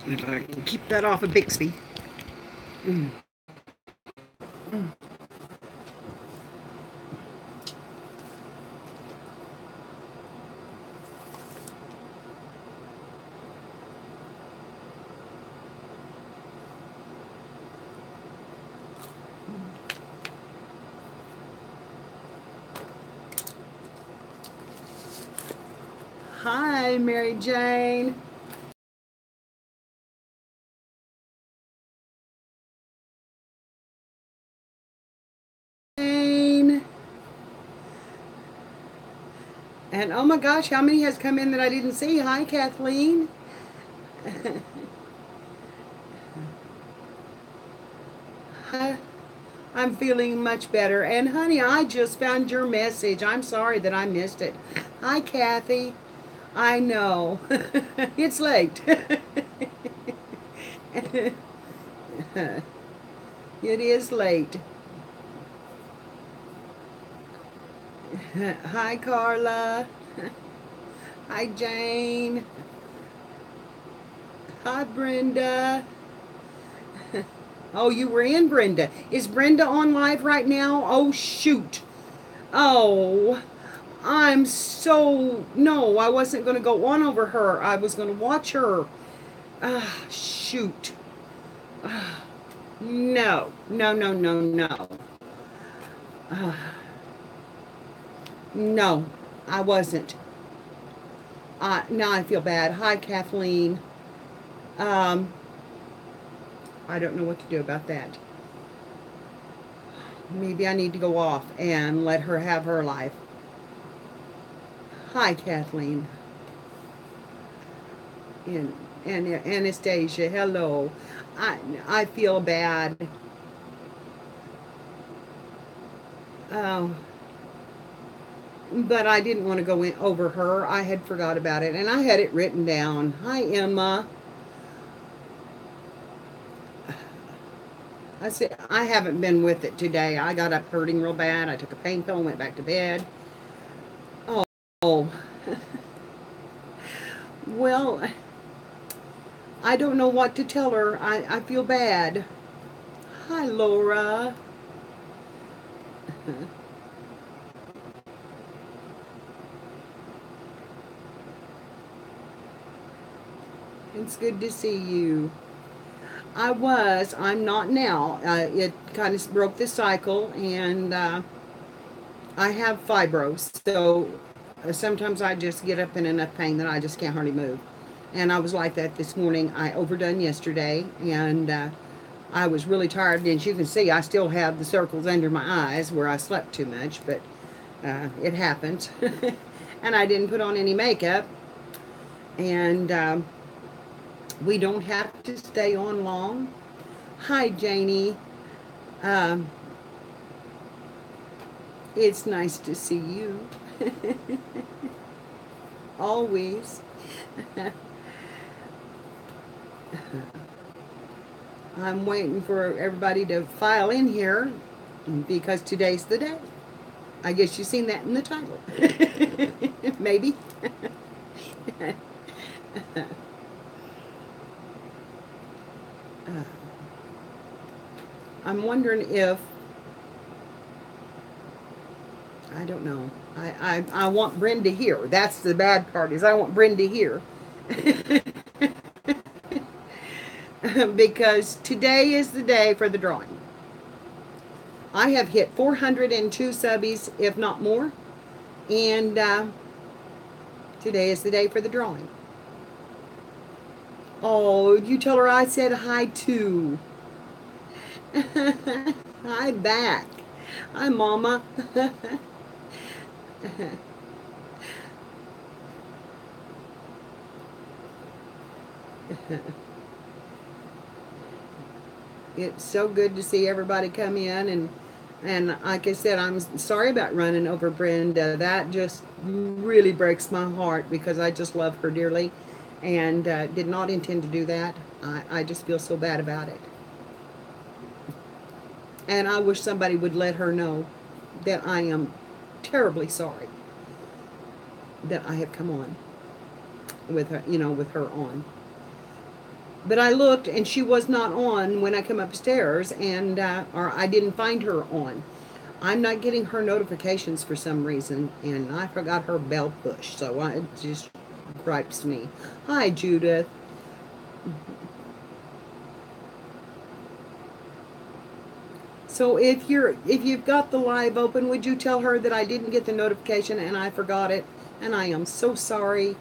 If I can keep that off of Bixby. Mm. Hi, Mary Jane. Jane. And oh my gosh, how many has come in that I didn't see? Hi, Kathleen. Hi. I'm feeling much better. And honey, I just found your message. I'm sorry that I missed it. Hi, Kathy. I know. It's late. It is late. Hi, Carla. Hi, Jane. Hi, Brenda. Oh, you were in, Brenda. Is Brenda on live right now? Oh, shoot. Oh, I'm so. No, I wasn't going to go on over her. I was going to watch her. Ah, shoot. Ah, no, no, no, no, no. Ah, no, I wasn't. Now I feel bad. Hi, Kathleen. Um, I don't know what to do about that. Maybe I need to go off and let her have her life. Hi, Kathleen. And, and Anastasia, hello. I, I feel bad. Oh, but I didn't want to go in over her. I had forgot about it, and I had it written down. Hi, Emma. I said I haven't been with it today. I got up hurting real bad. I took a pain pill and went back to bed. Oh, well, I don't know what to tell her. I feel bad. Hi, Laura. It's good to see you. I was. I'm not now. It kind of broke the cycle, and I have fibros. So sometimes I just get up in enough pain that I just can't hardly move. And I was like that this morning. I overdone yesterday, and I was really tired. And as you can see, I still have the circles under my eyes where I slept too much, but it happened. And I didn't put on any makeup. And we don't have to stay on long. Hi, Janie. Um, it's nice to see you. Always. I'm waiting for everybody to file in here because today's the day. I guess you've seen that in the title. Maybe. I'm wondering if, I don't know. I want Brenda here. That's the bad part is I want Brenda here. Because today is the day for the drawing. I have hit 402 subbies, if not more, and today is the day for the drawing. Oh, you tell her I said hi too. Hi back. Hi, Mama. It's so good to see everybody come in and like I said, I'm sorry about running over Brenda. That just really breaks my heart because I just love her dearly and did not intend to do that. I just feel so bad about it. And I wish somebody would let her know that I am terribly sorry that I have come on with her, with her on. But I looked and she was not on when I come upstairs, and or I didn't find her on. I'm not getting her notifications for some reason, and I forgot her bell push, so it just gripes me. Hi, Judith. So if you've got the live open, would you tell her that I didn't get the notification and I forgot it, and I am so sorry.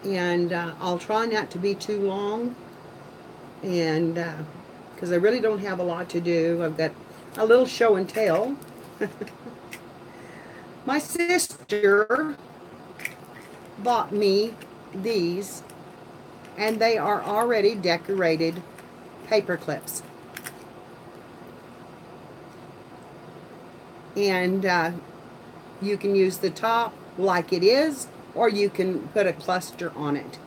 And I'll try not to be too long, and because I really don't have a lot to do. I've got a little show and tell. My sister bought me these, and they are already decorated paper clips. And you can use the top like it is, or you can put a cluster on it.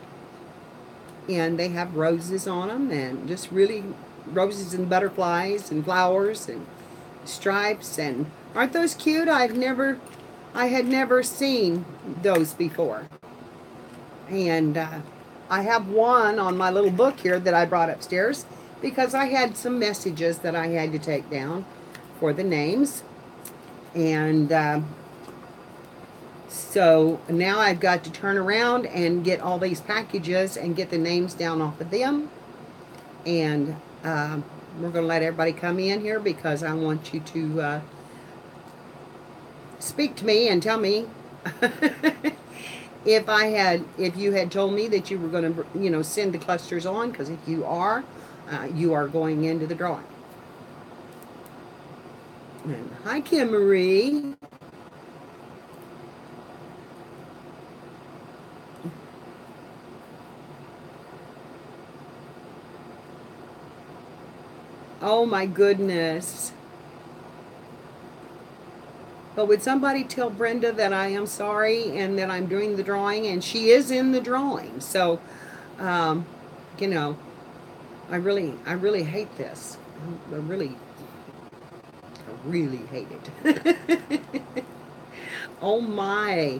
And they have roses on them, and just really roses and butterflies and flowers and stripes. And aren't those cute? I had never seen those before. And I have one on my little book here that I brought upstairs because I had some messages that I had to take down for the names. And so now I've got to turn around and get all these packages and get the names down off of them. And we're going to let everybody come in here because I want you to speak to me and tell me if you had told me that you were going to, send the clusters on, because if you are going into the drawing. And hi, Kim Marie. Oh my goodness. But would somebody tell Brenda that I am sorry and that I'm doing the drawing, and she is in the drawing. So, um, you know, I really hate this. I really hate it. Oh my,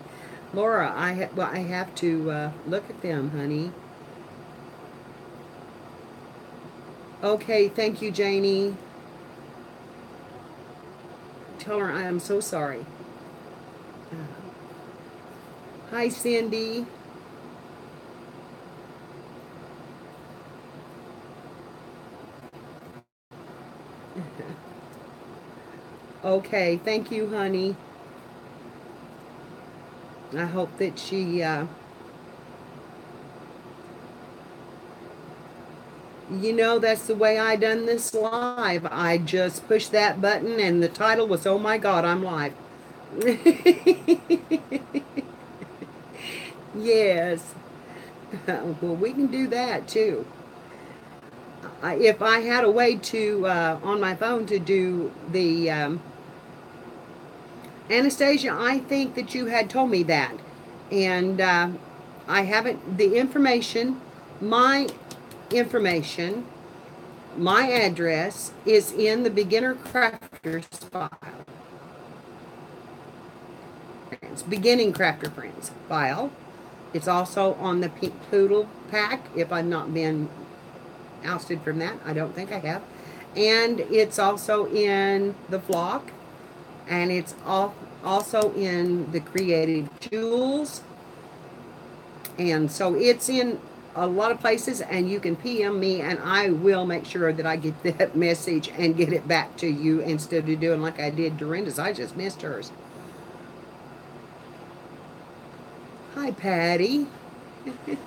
Laura, I have to look at them, honey. Okay, thank you, Janie. Tell her I am so sorry. Hi, Cindy. Okay, thank you, honey. I hope that she, that's the way I done this live. I just pushed that button and the title was, "Oh my God, I'm live." Yes. Well, we can do that too. If I had a way to, on my phone, to do the Anastasia, I think that you had told me that. And I haven't, the information, my information, my address is in the Beginner Crafters file. Beginning Crafter Friends file. It's also on the Pink Poodle pack, if I've not been ousted from that. I don't think I have. And it's also in the flock, and it's also in the Creative Jewels. And so it's in a lot of places, and you can PM me, and I will make sure that I get that message and get it back to you instead of doing like I did Dorinda's. I just missed hers. Hi, Patty.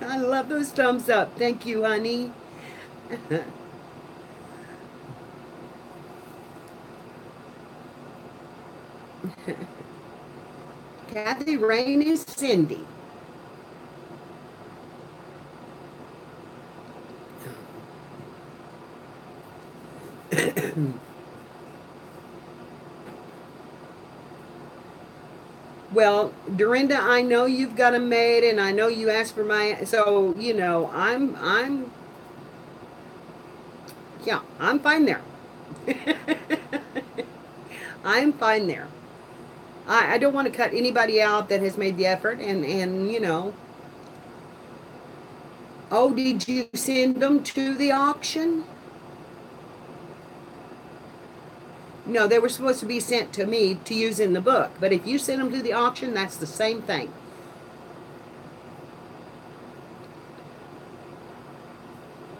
I love those thumbs up. Thank you, honey. Kathy Rain is Cindy. Well, Dorinda, I know you've got a maid, and I know you asked for my, so yeah, I'm fine there. I'm fine there. I don't want to cut anybody out that has made the effort, and Oh, did you send them to the auction? No, they were supposed to be sent to me to use in the book. But if you send them to the auction, that's the same thing.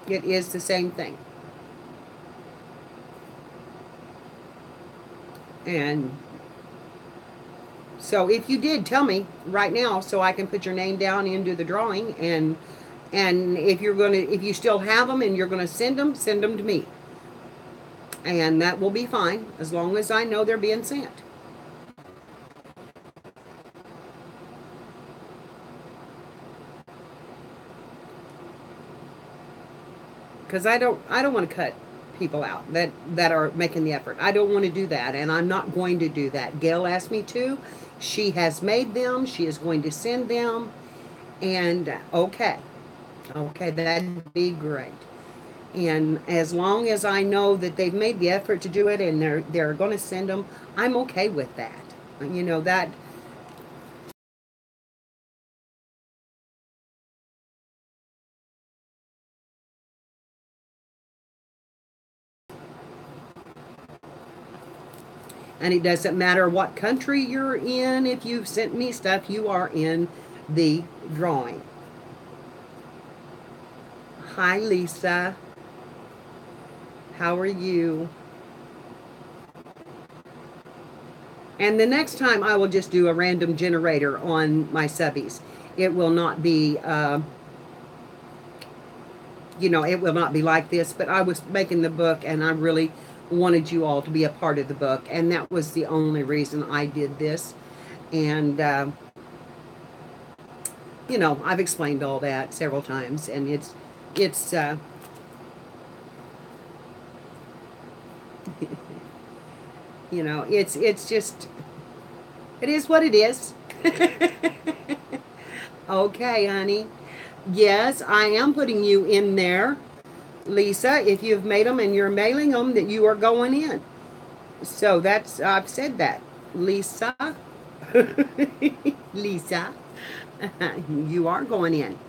It is the same thing. And so if you did, tell me right now so I can put your name down into the drawing. And if you're going to, if you still have them and you're going to send them to me. And that will be fine as long as I know they're being sent. Because I don't want to cut people out that are making the effort. I don't want to do that, and I'm not going to do that. Gail asked me to. She has made them. She is going to send them. And okay, that'd be great. And as long as I know that they've made the effort to do it and they're going to send them, I'm okay with that. You know that. And it doesn't matter what country you're in. If you've sent me stuff, you are in the drawing. Hi, Lisa. How are you? And the next time I will just do a random generator on my subbies. It will not be, it will not be like this, but I was making the book and I really wanted you all to be a part of the book. And that was the only reason I did this. And, I've explained all that several times and it's, it's just, it is what it is. Okay, honey. Yes, I am putting you in there, Lisa. If you've made them and you're mailing them, that you are going in. So I've said that. Lisa. Lisa. You are going in.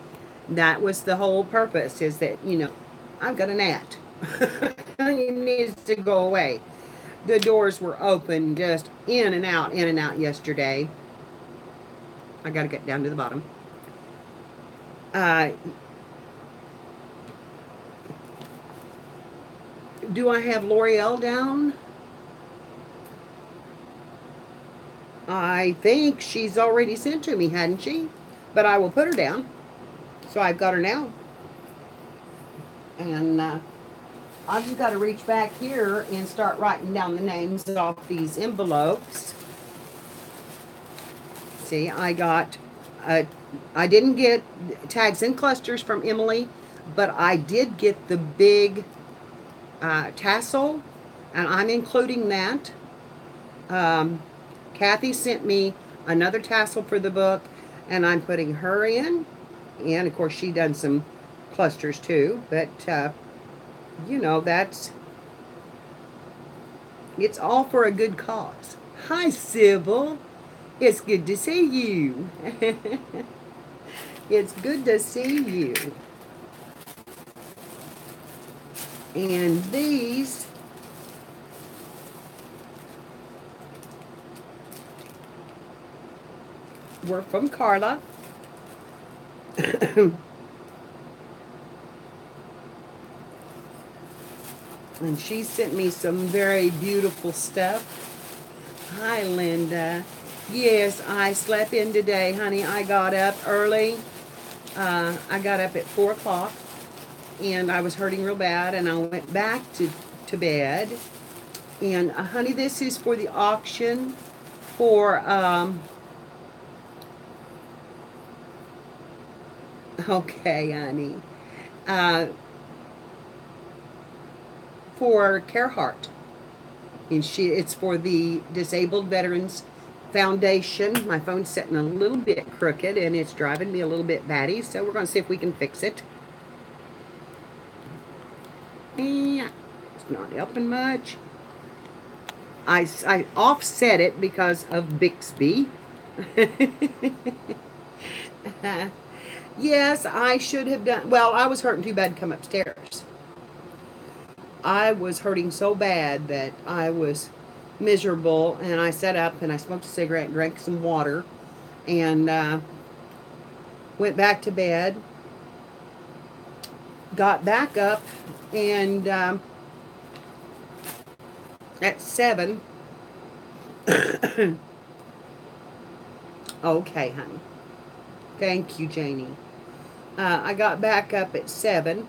That was the whole purpose, is that, I've got a gnat. It needs to go away. The doors were open, just in and out yesterday. I got to get down to the bottom. Uh, do I have L'Oreal down? I think she's already sent to me, hadn't she? But I will put her down. So I've got her now. And I've just got to reach back here and start writing down the names off these envelopes. See, I didn't get tags and clusters from Emily, but I did get the big tassel, and I'm including that. Kathy sent me another tassel for the book, and I'm putting her in. And, of course, she done some clusters, too. But, it's all for a good cause. Hi, Sybil. It's good to see you. It's good to see you. And these were from Carla. And she sent me some very beautiful stuff. Hi, Linda. Yes, I slept in today, honey. I got up early. I got up at 4 o'clock, and I was hurting real bad, and I went back to bed. And, honey, this is for the auction for, okay, honey, for Carehart. And it's for the Disabled Veterans Foundation. My phone's sitting a little bit crooked, and it's driving me a little bit batty, so we're going to see if we can fix it. Yeah, it's not helping much. I offset it because of Bixby. Yes, I should have done. Well, I was hurting too bad to come upstairs. I was hurting so bad that I was miserable, and I sat up and I smoked a cigarette and drank some water and went back to bed. Got back up, and at 7, okay, honey. Thank you, Janie. I got back up at 7,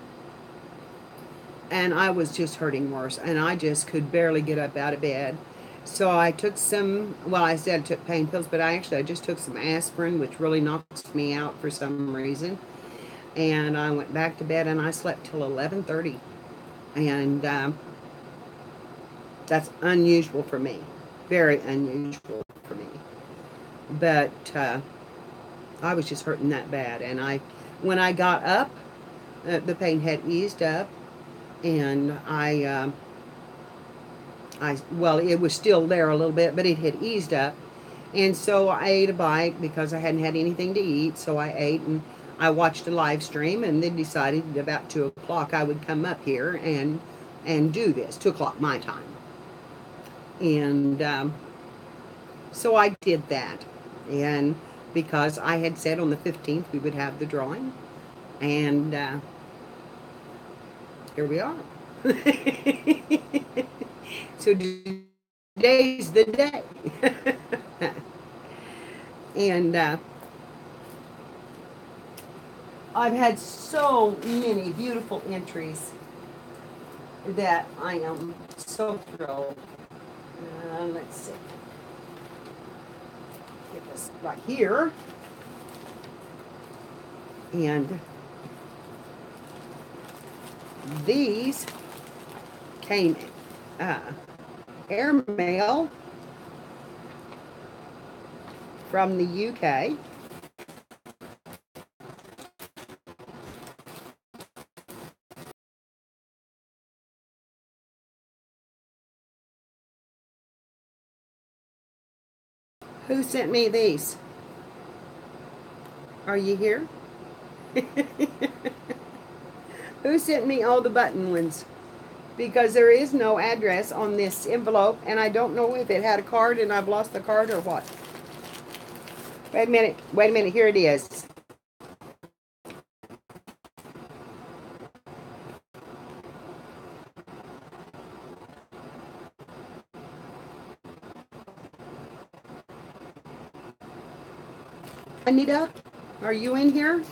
and I was just hurting worse, and I just could barely get up out of bed. So I took some, well, I said I took pain pills, but I just took some aspirin, which really knocked me out for some reason. And I went back to bed, and I slept till 11:30, and that's unusual for me, very unusual for me. But I was just hurting that bad, and when I got up, the pain had eased up, and well, it was still there a little bit, but it had eased up. And so I ate a bite because I hadn't had anything to eat. So I ate, and I watched a live stream, and then decided about 2 o'clock I would come up here and do this, 2 o'clock my time. And so I did that. And because I had said on the 15th we would have the drawing, and here we are. So today's the day. And I've had so many beautiful entries that I am so thrilled. Let's see. Get this right here. And these came uh, airmail from the UK. Who sent me these? Are you here? Who sent me all the button ones? Because there is no address on this envelope, and I don't know if it had a card and I've lost the card or what. Wait a minute, here it is. Anita, are you in here?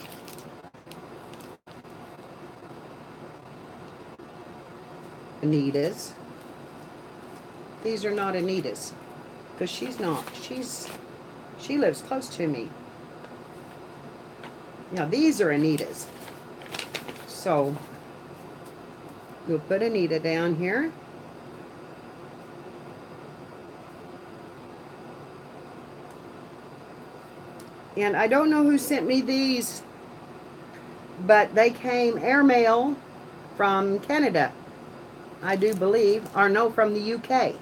Anita's. These are not Anita's. Because she's not. She lives close to me. Now these are Anita's. So we'll put Anita down here. And I don't know who sent me these, but they came airmail from Canada, I do believe, or no, from the UK.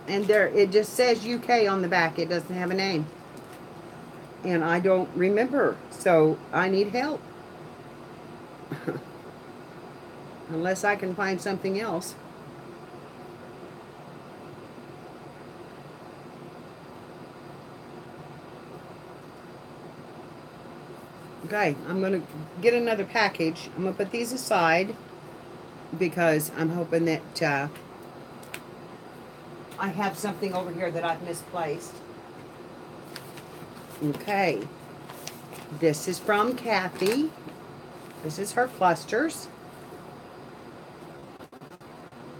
And there, it just says UK on the back. It doesn't have a name. And I don't remember, so I need help. Unless I can find something else. Okay, I'm going to get another package. I'm going to put these aside because I'm hoping that I have something over here that I've misplaced. Okay, this is from Kathy. This is her clusters.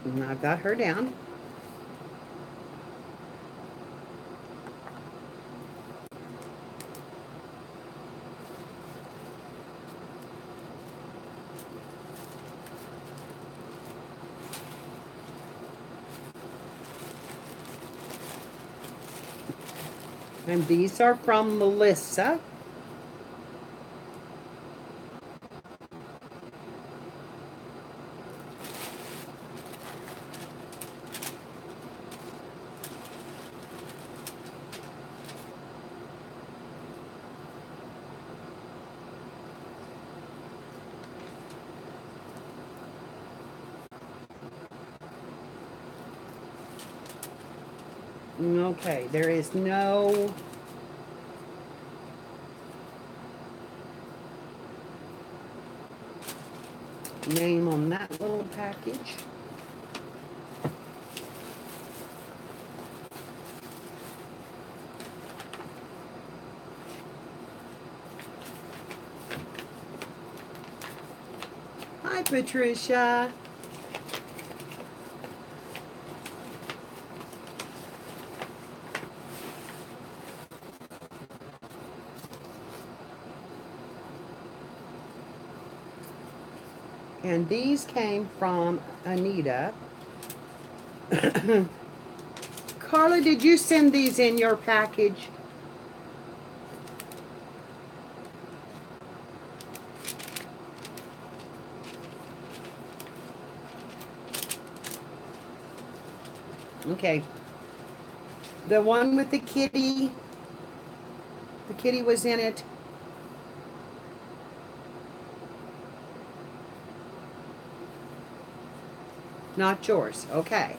And I've got her down. And these are from Melissa. Okay, there is no name on that little package. Hi, Patricia. And these came from Anita. Carla, did you send these in your package? Okay. The one with the kitty was in it. Not yours. Okay.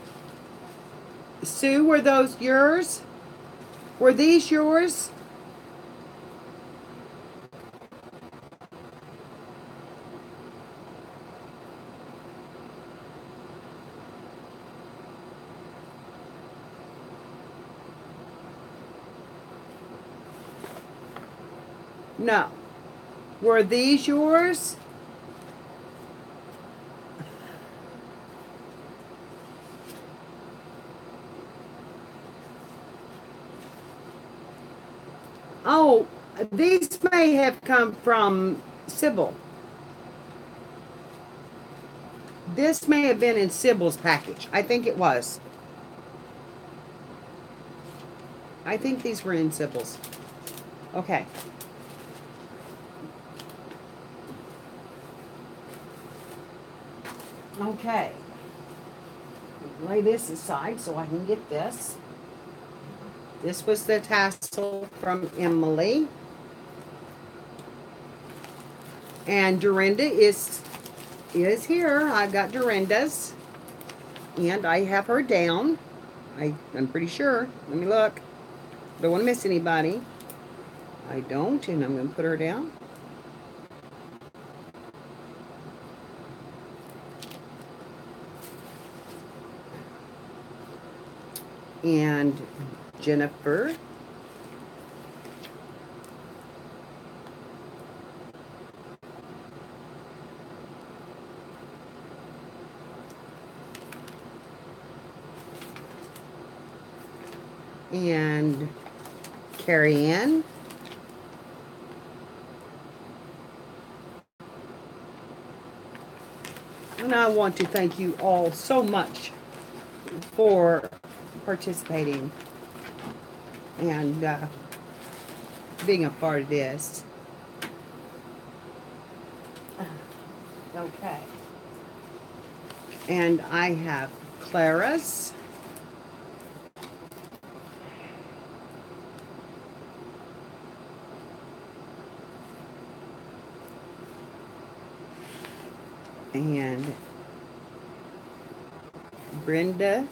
Sue, were those yours? Were these yours? No. Were these yours? Oh, these may have come from Sybil. This may have been in Sybil's package. I think it was. I think these were in Sybil's. Okay. Okay. Lay this aside so I can get this. This was the tassel from Emily. And Dorinda is here. I've got Dorinda's. And I have her down. I'm pretty sure. Let me look. Don't want to miss anybody. I don't, and I'm going to put her down. And Jennifer. And Carrie Ann. And I want to thank you all so much for participating and being a part of this. Okay. And I have Clara's. And Brenda.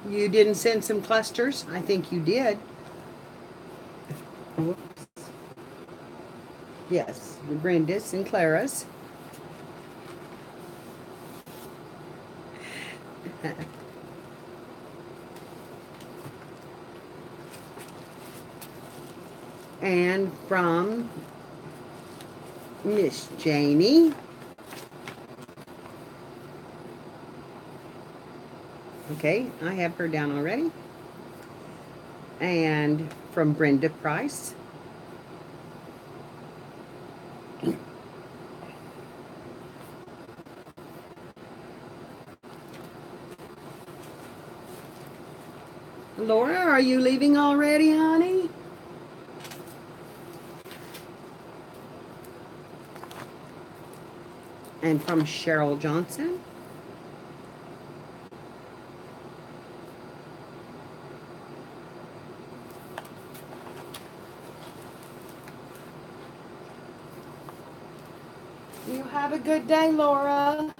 You didn't send some clusters? I think you did. Whoops. Yes, Brenda's and Clara's. And from Miss Janie. Okay, I have her down already. And from Brenda Price. Laura, are you leaving already, honey? And from Cheryl Johnson. have a good day, Laura.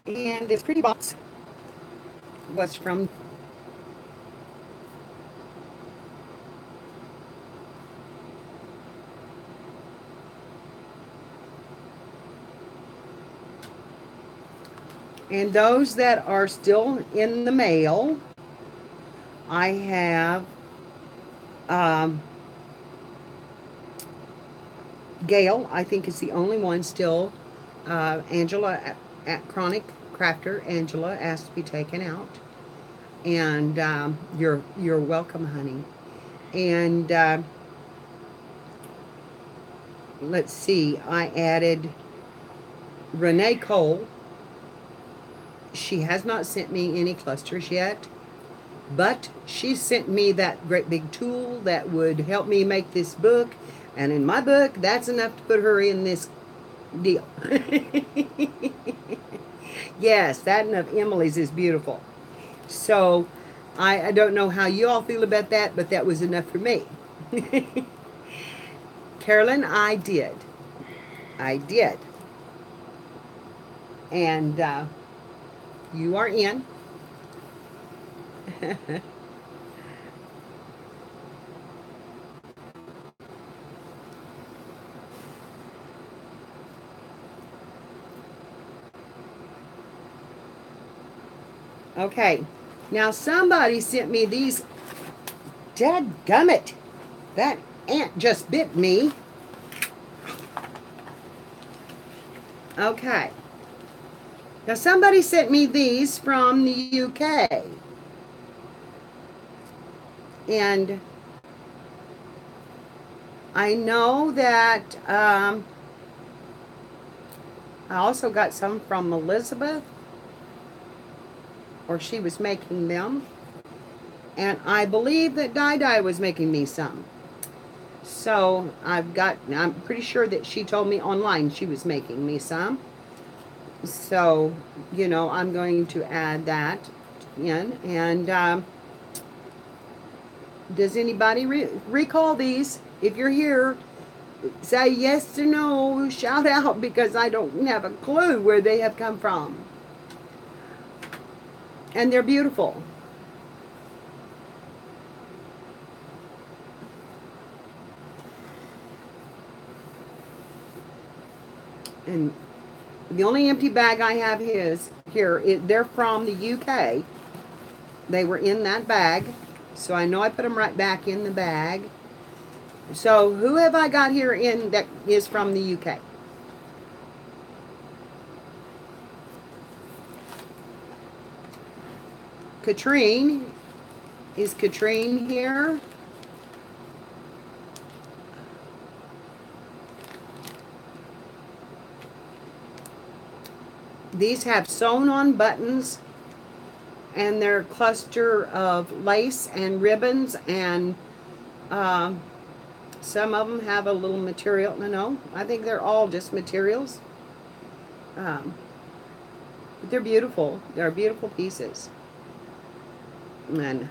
And this pretty box was from and those that are still in the mail, I have Gail, I think, is the only one still. Angela at Chronic Crafter, Angela asked to be taken out. And you're welcome, honey. And let's see, I added Renee Cole. She has not sent me any clusters yet, but she sent me that great big tool that would help me make this book. And in my book, that's enough to put her in this deal. Yes, that and of Emily's is beautiful. So I don't know how you all feel about that, but that was enough for me. Carolyn, I did. I did. And you are in. Okay. Now somebody sent me these. Dadgummit. That ant just bit me. Okay. Now somebody sent me these from the UK. And I know that I also got some from Elizabeth, or she was making them. And I believe that Di was making me some. So I'm pretty sure that she told me online she was making me some. So, I'm going to add that in. And does anybody recall these? If you're here, say yes or no, shout out, because I don't have a clue where they have come from. And they're beautiful. And the only empty bag I have they're from the UK. They were in that bag. So I know I put them right back in the bag. So who have I got here in that is from the UK? Katrine. Is Katrine here? These have sewn on buttons, and they're a cluster of lace and ribbons, and some of them have a little material. No, I think they're all just materials. But they're beautiful. They're beautiful pieces. And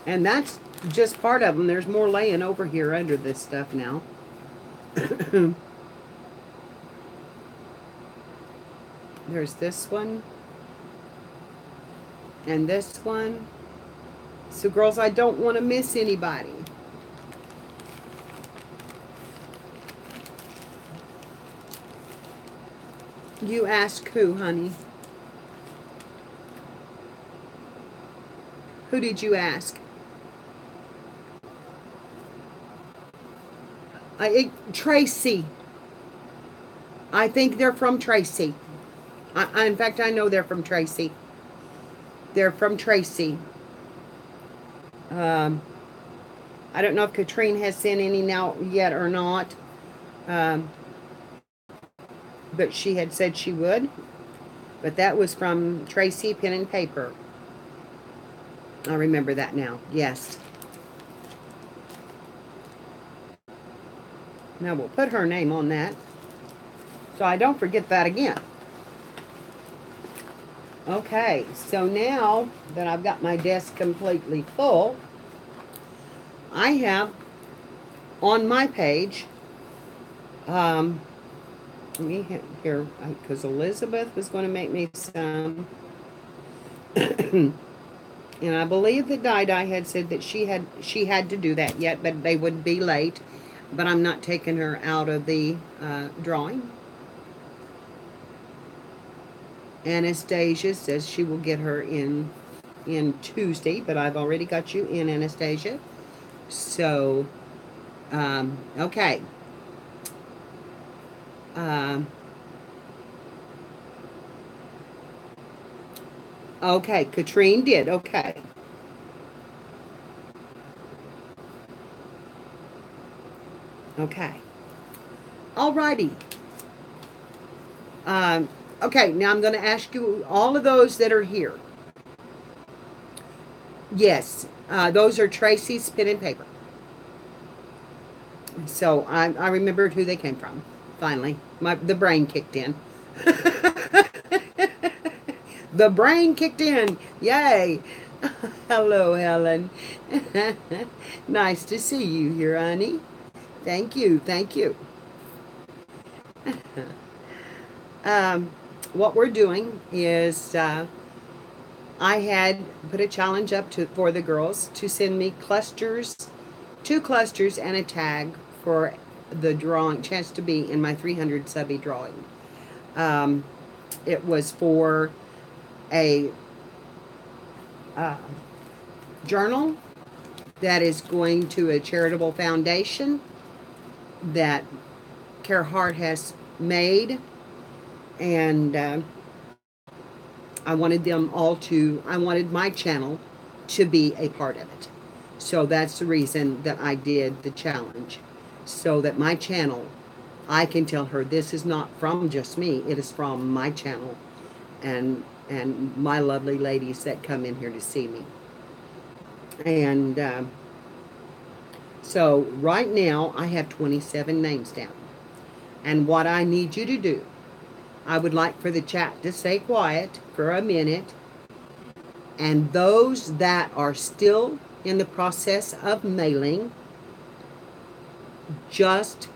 and that's just part of them. There's more laying over here under this stuff now. There's this one. And this one. So girls, I don't want to miss anybody. You ask who, honey? Who did you ask? Tracy. I think they're from Tracy. In fact, I know they're from Tracy. They're from Tracy. I don't know if Katrine has sent any now yet or not. But she had said she would. But that was from Tracy Pen and Paper. I remember that now. Yes. Now we'll put her name on that, so I don't forget that again. Okay, so now that I've got my desk completely full, I have on my page, um, let me here, because Elizabeth was going to make me some, and I believe that Di had said that she had to do that yet, but they would be late. But I'm not taking her out of the drawing. Anastasia says she will get her in Tuesday, but I've already got you in, Anastasia. So, okay. Um, okay, Katrine did. Okay. Okay. Alrighty. Um, okay, now I'm going to ask you, all of those that are here. Yes, those are Tracy's pen and paper. So I remembered who they came from. Finally, the brain kicked in. The brain kicked in. Yay! Hello, Helen. Nice to see you here, honey. Thank you. Thank you. Um, what we're doing is I had put a challenge up for the girls to send me clusters, 2 clusters, and a tag for the drawing chance to be in my 300 subby drawing. Um, it was for a uh, journal that is going to a charitable foundation that Care Heart has made, and I wanted my channel to be a part of it. So that's the reason that I did the challenge. So that my channel, I can tell her this is not from just me, it is from my channel and my lovely ladies that come in here to see me. And so right now I have 27 names down. And what I need you to do, I would like for the chat to stay quiet for a minute. And those that are still in the process of mailing, just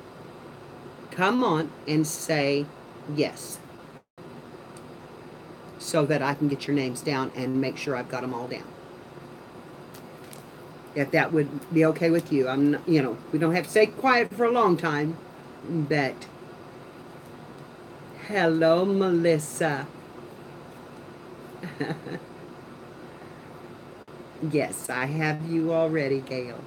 come on and say yes, so that I can get your names down and make sure I've got them all down. If that would be okay with you. I'm not, we don't have to stay quiet for a long time, but hello, Melissa. Yes, I have you already, Gail.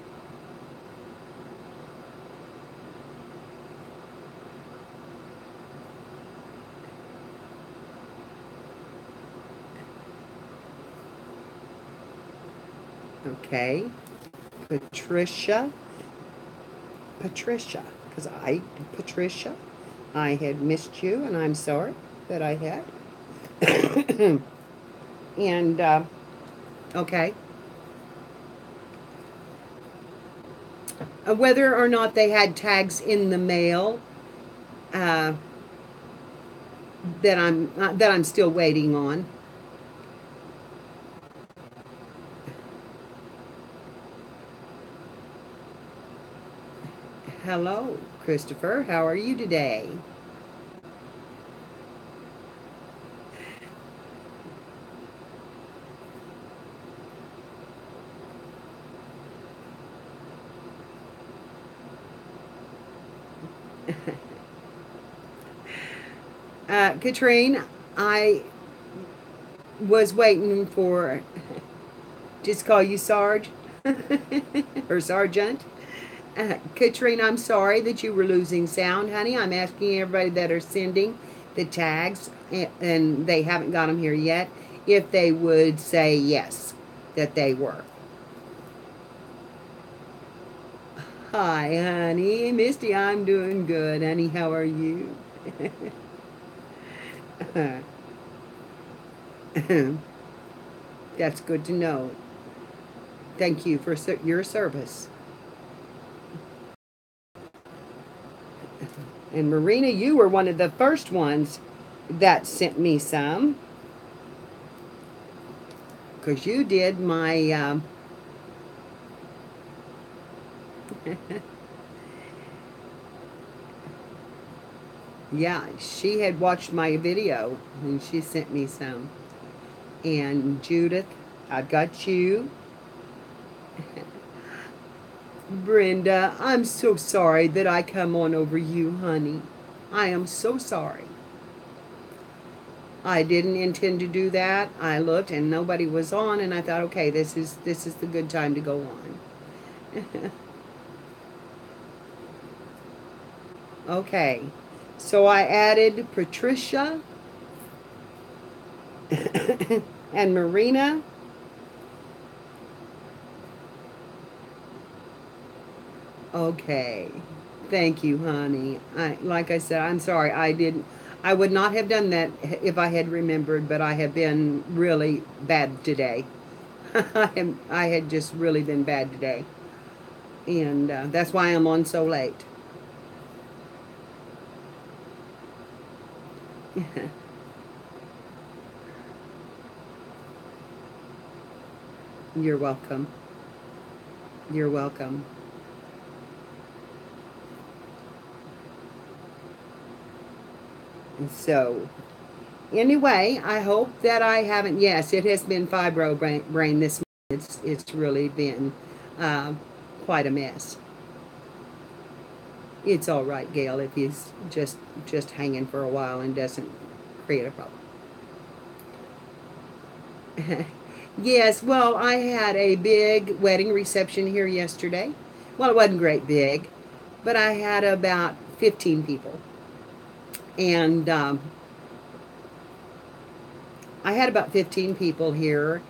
Okay. Patricia, because Patricia, I had missed you, and I'm sorry that I had. And, okay. Whether or not they had tags in the mail, uh, that I'm still waiting on. Hello, Christopher. How are you today? Katrine, I was waiting for, just call you Sarge or Sergeant. Katrine, I'm sorry that you were losing sound, honey. I'm asking everybody that are sending the tags, and they haven't got them here yet, if they would say yes, that they were. Hi, honey. Misty, I'm doing good, honey. How are you? That's good to know. Thank you for your service. And Marina, you were one of the first ones that sent me some. because you did my, yeah, she had watched my video and she sent me some. And Judith, I've got you. Brenda, I'm so sorry that I come on over you, honey. I am so sorry. I didn't intend to do that. I looked and nobody was on, and I thought, okay, this is the good time to go on. Okay, so I added Patricia and Marina. Okay. Thank you, honey. Like I said, I'm sorry. I would not have done that if I had remembered, but I have been really bad today. I had just really been bad today. And that's why I'm on so late. You're welcome. You're welcome. So, anyway, I hope that I haven't. Yes, it has been fibro brain this month. It's really been uh, quite a mess. It's all right, Gail, if he's just hanging for a while and doesn't create a problem. Yes, well, I had a big wedding reception here yesterday. Well, it wasn't great big, but I had about 15 people. And I had about 15 people here,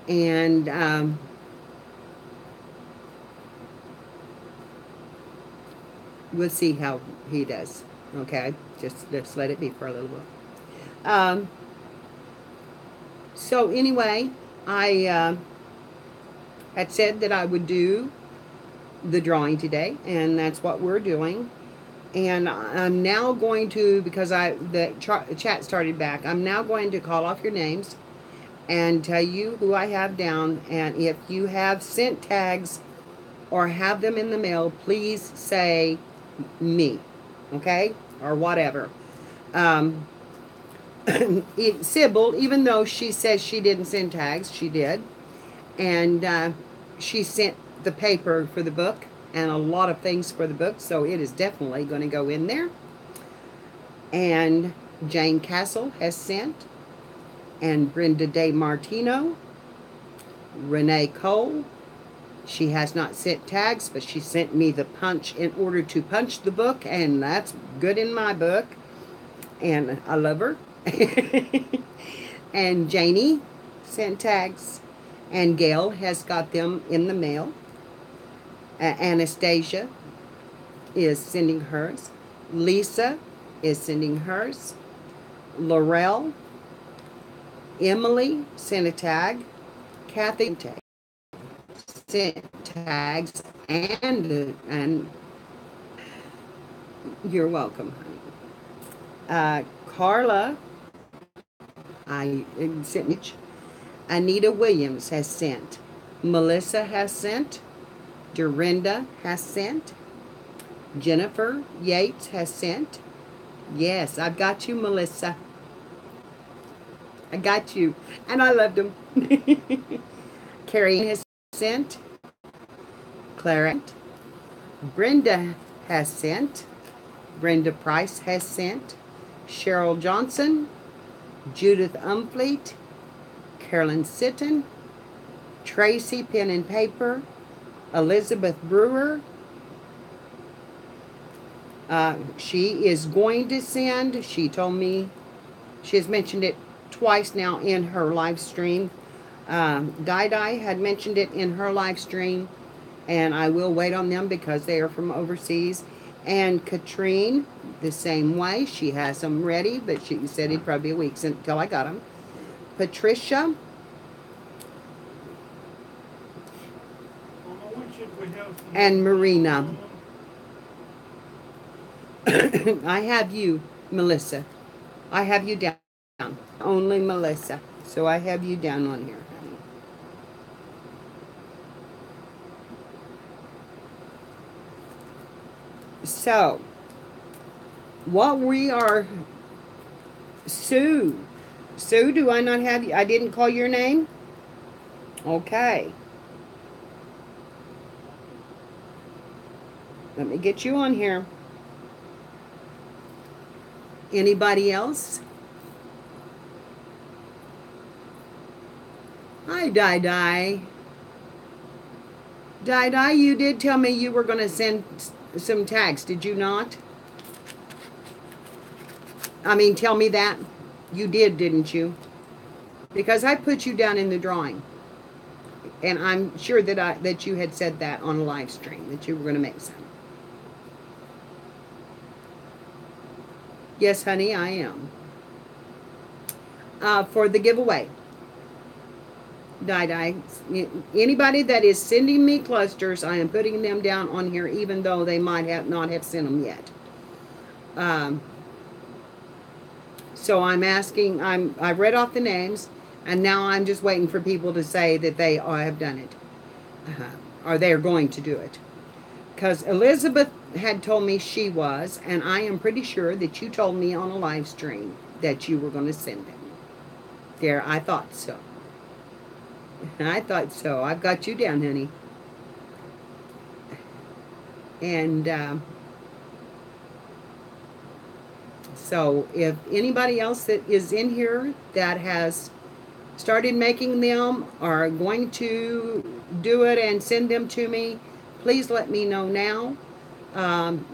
and we'll see how he does. Okay, just let it be for a little while. So anyway, I had said that I would do the drawing today, and that's what we're doing. And I'm now going to, because the chat started back, I'm now going to call off your names and tell you who I have down. And if you have sent tags or have them in the mail, please say me, okay, or whatever. Sybil, even though she says she didn't send tags, she did, and she sent the paper for the book and a lot of things for the book, so it is definitely going to go in there. And Jane Castle has sent, and Brenda Day Martino, Renee Cole. She has not sent tags, but she sent me the punch in order to punch the book, and that's good in my book, and I love her. And Janie sent tags, and Gail has got them in the mail. Anastasia is sending hers. Lisa is sending hers. Laurel, Emily sent a tag. Kathy sent tags, and you're welcome, honey. Carla, I sent. Anita Williams has sent. Melissa has sent. Dorinda has sent. Jennifer Yates has sent. Yes, I've got you, Melissa. I got you. And I loved them. Carrie has sent. Clara. Brenda has sent. Brenda Price has sent. Cheryl Johnson. Judith Umfleet. Carolyn Sitton. Tracy Pen and Paper. Elizabeth Brewer. She is going to send, she told me, she has mentioned it twice now in her live stream. Di had mentioned it in her live stream, and I will wait on them because they are from overseas. And Katrine, the same way. She has them ready, but she said it'd probably be a week until I got them. Patricia. And Marina. I have you, Melissa. I have you down. Only Melissa. So I have you down on here, honey. So, what we are, Sue. Sue, do I not have you? I didn't call your name? Okay. Let me get you on here. Anybody else? Hi, Di Di. Di Di, you did tell me you were going to send some tags, did you not? I mean, tell me that. You did, didn't you? Because I put you down in the drawing. And I'm sure that you had said that on a live stream, that you were going to make some. Yes, honey, I am. For the giveaway. Di. Anybody that is sending me clusters, I am putting them down on here, even though they might have not have sent them yet. So I'm asking. I've read off the names, and now I'm just waiting for people to say that they have done it, or they are going to do it. Because Elizabeth had told me she was, and I am pretty sure that you told me on a live stream that you were going to send them. There, I thought so. I thought so. I've got you down, honey. And so if anybody else that is in here that has started making them or going to do it and send them to me, please let me know now.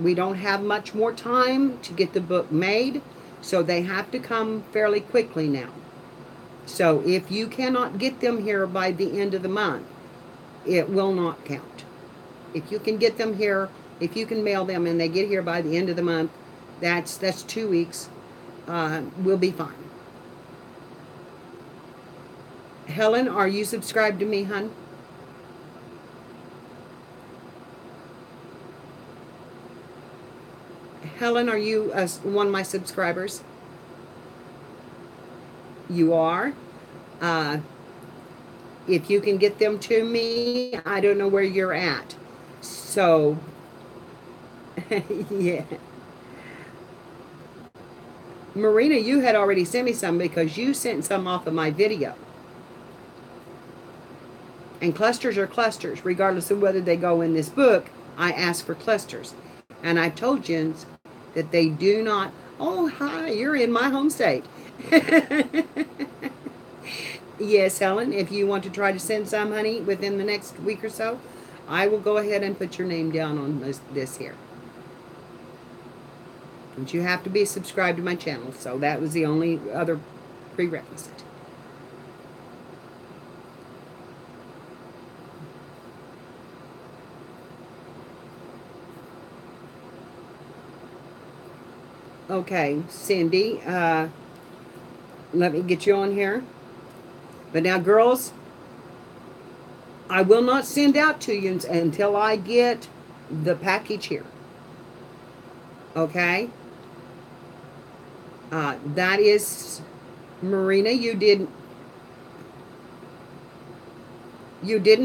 We don't have much more time to get the book made, so they have to come fairly quickly now. So if you cannot get them here by the end of the month, it will not count. If you can get them here, if you can mail them and they get here by the end of the month, that's 2 weeks. We'll be fine. Helen, are you subscribed to me, hun? Helen, are you one of my subscribers? You are. If you can get them to me, I don't know where you're at. So, yeah. Marina, you had already sent me some because you sent some off of my video. And clusters are clusters, regardless of whether they go in this book. I ask for clusters. And I told you that they do not. Oh, hi, you're in my home state. Yes, Helen, if you want to try to send some, honey, within the next week or so, I will go ahead and put your name down on this here. But you have to be subscribed to my channel, so that was the only other prerequisite. Okay, Cindy, let me get you on here. But now, girls, I will not send out to you until I get the package here. Okay? That is, Marina, you didn't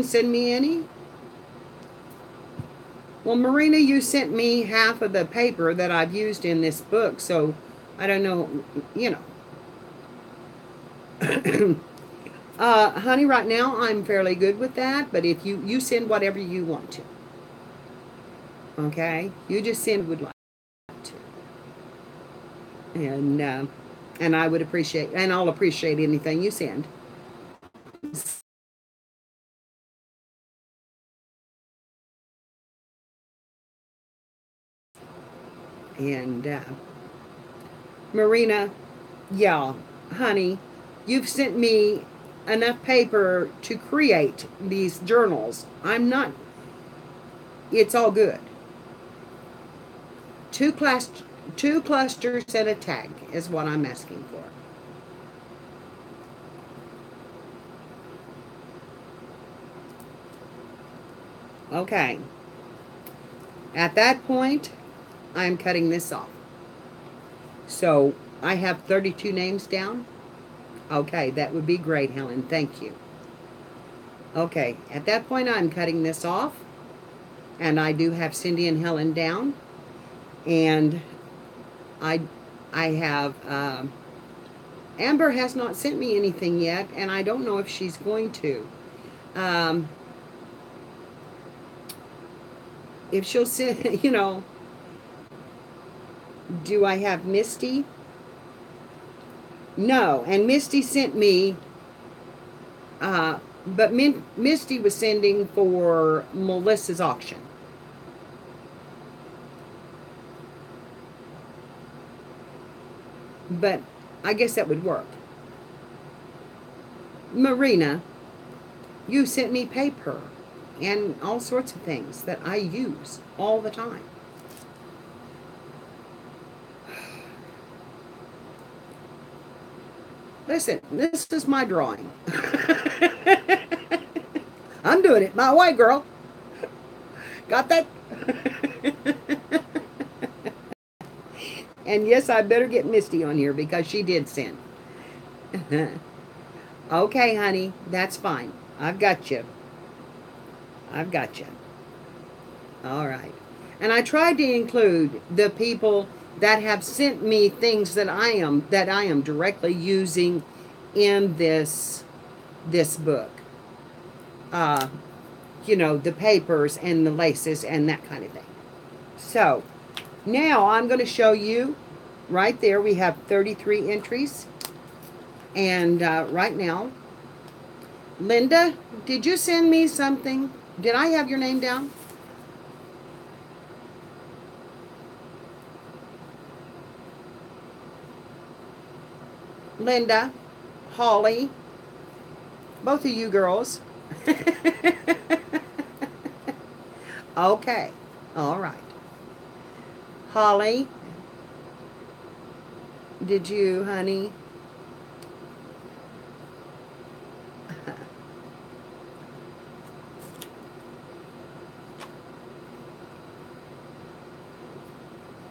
send me any? Well, Marina, you sent me half of the paper that I've used in this book, so I don't know, you know. Honey, right now I'm fairly good with that, but if you send whatever you want to. Okay? You just send would like to. And I would appreciate, and I'll appreciate anything you send. And Marina, yeah, honey, you've sent me enough paper to create these journals. I'm not, it's all good. Two clusters and a tag is what I'm asking for. Okay. At that point, I'm cutting this off. So I have 32 names down. Okay, that would be great, Helen. Thank you. Okay, at that point, I'm cutting this off. And I do have Cindy and Helen down. And I, I have, Amber has not sent me anything yet, and I don't know if she's going to. Um, if she'll send, do I have Misty? No, and Misty sent me, but Misty was sending for Melissa's auction. But I guess that would work. Marina, you sent me paper and all sorts of things that I use all the time. Listen, this is my drawing. I'm doing it my way, girl. Got that? And yes, I better get Misty on here because she did send. Okay, honey, that's fine. I've got you. I've got you. All right. And I tried to include the people that have sent me things that I am directly using in this book. Uh, the papers and the laces and that kind of thing. So now I'm going to show you right there. We have 33 entries. And right now, Linda, did you send me something? Did I have your name down? Linda, Holly, both of you girls. Okay, all right. Holly, did you, honey?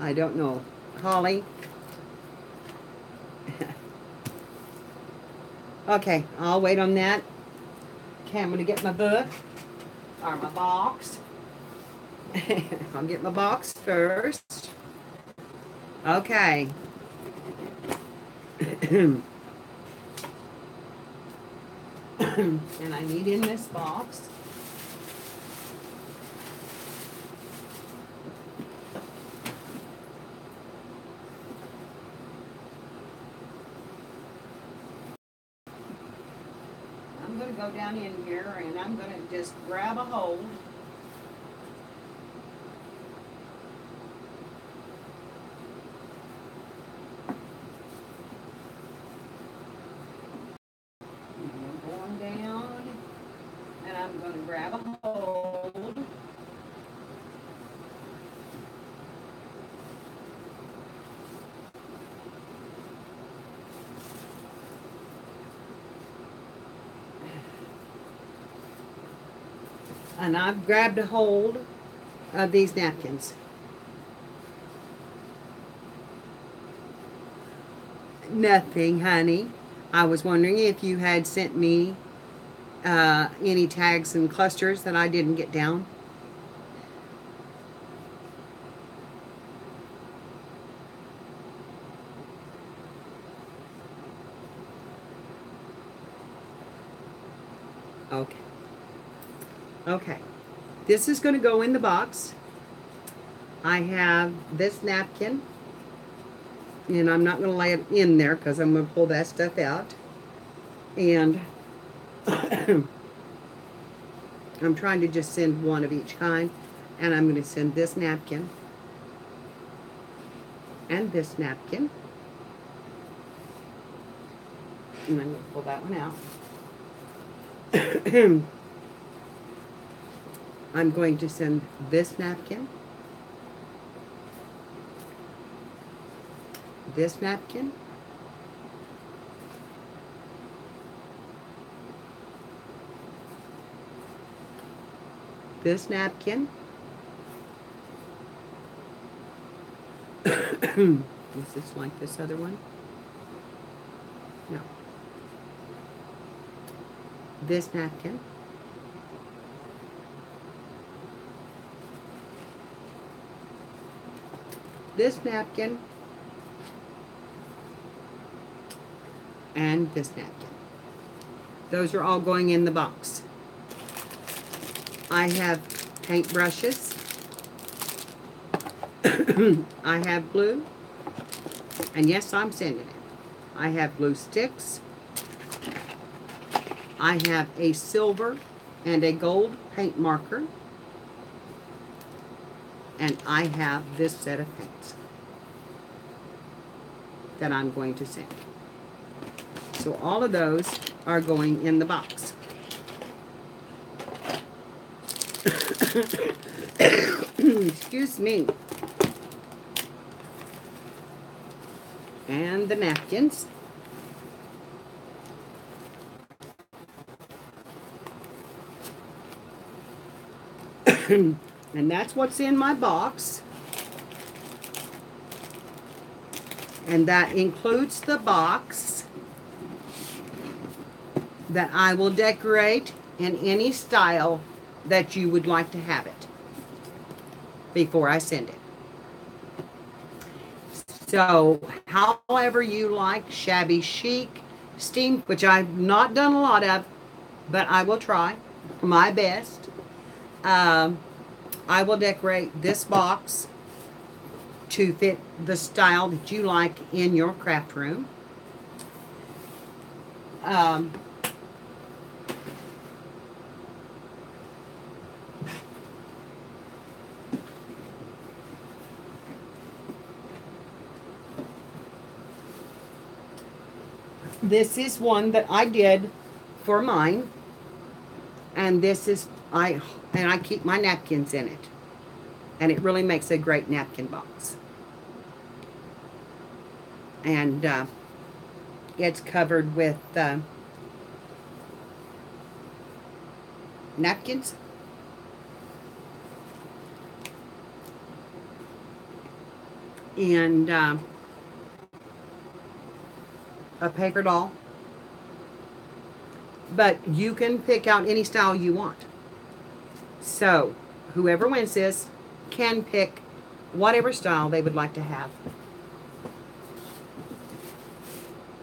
I don't know. Holly? Okay, I'll wait on that. Okay, I'm going to get my book, or my box. I'll get my box first. Okay. And I need in this box. I'm going to go down in here and I'm going to just grab a hold. I'm going down and I'm going to grab a hold. And I've grabbed a hold of these napkins. Nothing, honey. I was wondering if you had sent me any tags and clusters that I didn't get down. Okay. Okay. This is going to go in the box. I have this napkin. And I'm not going to lay it in there because I'm going to pull that stuff out. And I'm trying to just send one of each kind. And I'm going to send this napkin. And this napkin. And I'm going to pull that one out. I'm going to send this napkin. This napkin. This napkin. Is this like this other one? No. This napkin. this napkin, and this napkin. Those are all going in the box. I have paint brushes. I have glue. And yes, I'm sending it. I have glue sticks. I have a silver and a gold paint marker. And I have this set of paints that I'm going to send. So all of those are going in the box. Excuse me. And the napkins. And that's what's in my box. And that includes the box that I will decorate in any style that you would like to have it before I send it. So, however you like, shabby chic, steam, which I've not done a lot of, but I will try my best. I will decorate this box to fit the style that you like in your craft room. This is one that I did for mine, and this is I keep my napkins in it, and it really makes a great napkin box. And it's covered with napkins. And a paper doll. But you can pick out any style you want. So, whoever wins this can pick whatever style they would like to have.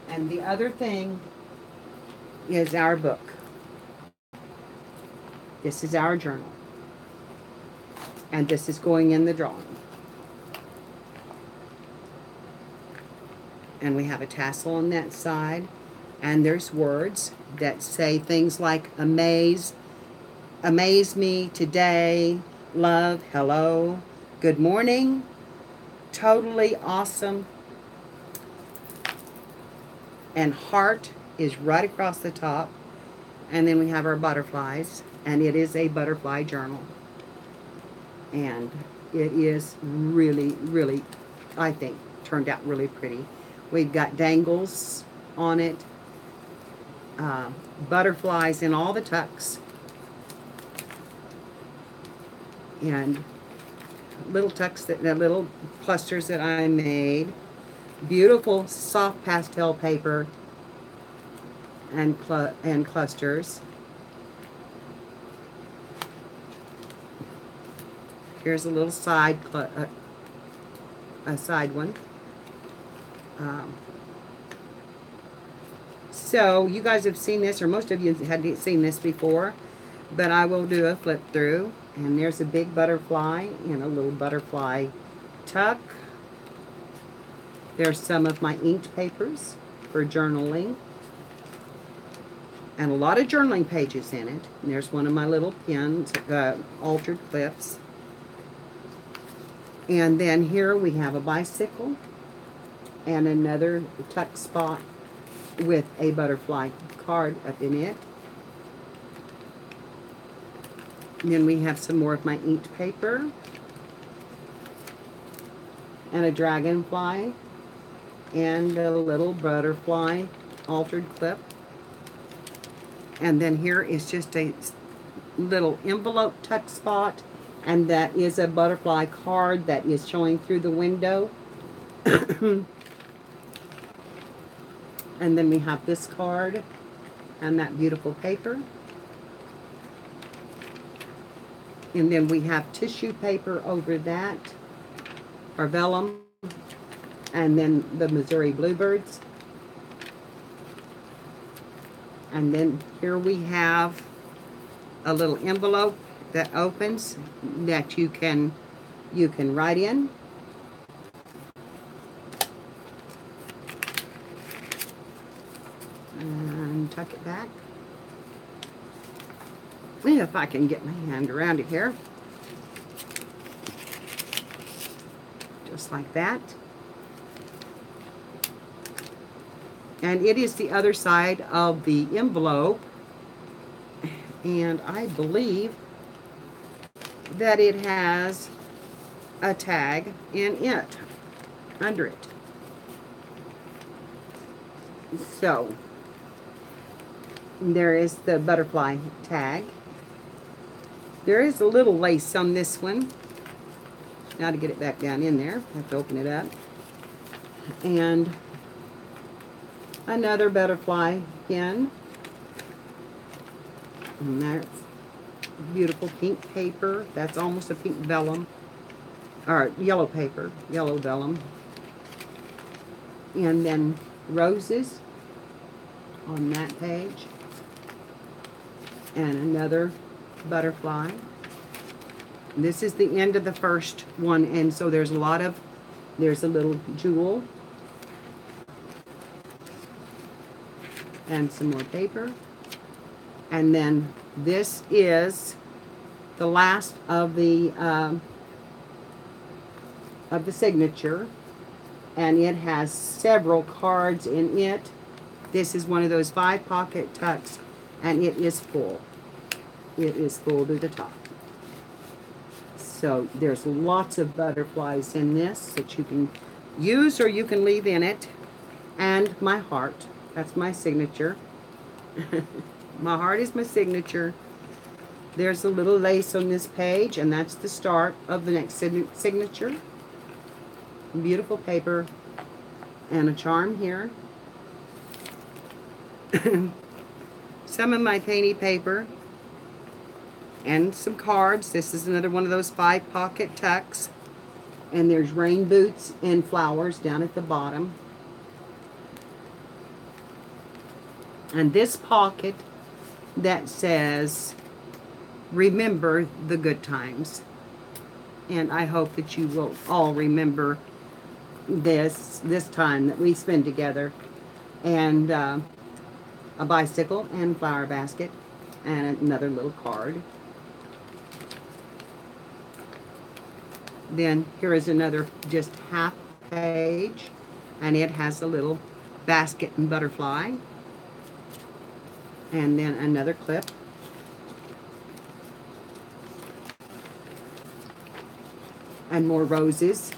And the other thing is our book. This is our journal. And this is going in the drawing. And we have a tassel on that side. And there's words that say things like amaze me today, love, hello, good morning, totally awesome, and heart is right across the top. And then we have our butterflies, and it is a butterfly journal. And it is really, really, I think, turned out really pretty. We've got dangles on it, butterflies in all the tucks, and little tucks, the little clusters that I made. Beautiful soft pastel paper and clusters. Here's a little side one. So you guys have seen this, or most of you had seen this before, but I will do a flip through. And there's a big butterfly in a little butterfly tuck. There's some of my inked papers for journaling. And a lot of journaling pages in it. And there's one of my little pins, altered clips. And then here we have a bicycle and another tuck spot with a butterfly card up in it. And then we have some more of my inked paper and a dragonfly and a little butterfly altered clip. And then here is just a little envelope tuck spot, and that is a butterfly card that is showing through the window. And then we have this card and that beautiful paper. And then we have tissue paper over that. or vellum, and then the Missouri Bluebirds. And then here we have a little envelope that opens that you can write in. And tuck it back. If I can get my hand around it here. Just like that. And it is the other side of the envelope. And I believe that it has a tag in it, under it. So, there is the butterfly tag. There is a little lace on this one. Now to get it back down in there, I have to open it up. And another butterfly pin. And that's beautiful pink paper. That's almost a pink vellum. Or yellow paper, yellow vellum. And then roses on that page. And another butterfly. This is the end of the first one, and so there's a little jewel. And some more paper. And then this is the last of the signature, and it has several cards in it. This is one of those 5-pocket tucks, and it is full. It is full to the top. So there's lots of butterflies in this that you can use or you can leave in it. And my heart, that's my signature. My heart is my signature. There's a little lace on this page, and that's the start of the next signature. Beautiful paper and a charm here. Some of my painty paper and some cards. This is another one of those 5-pocket tucks. And there's rain boots and flowers down at the bottom. And this pocket that says, remember the good times. And I hope that you will all remember this time that we spend together. And a bicycle and flower basket and another little card. Then here is another just half page, and it has a little basket and butterfly. And then another clip. And more roses.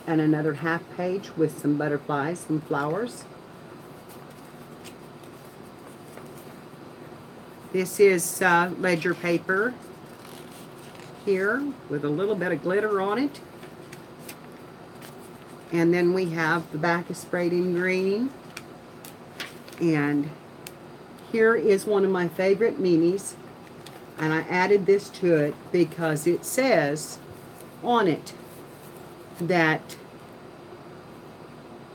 And another half page with some butterflies and flowers. This is ledger paper here with a little bit of glitter on it. And then we have the back is sprayed in green. And here is one of my favorite minis. And I added this to it because it says on it that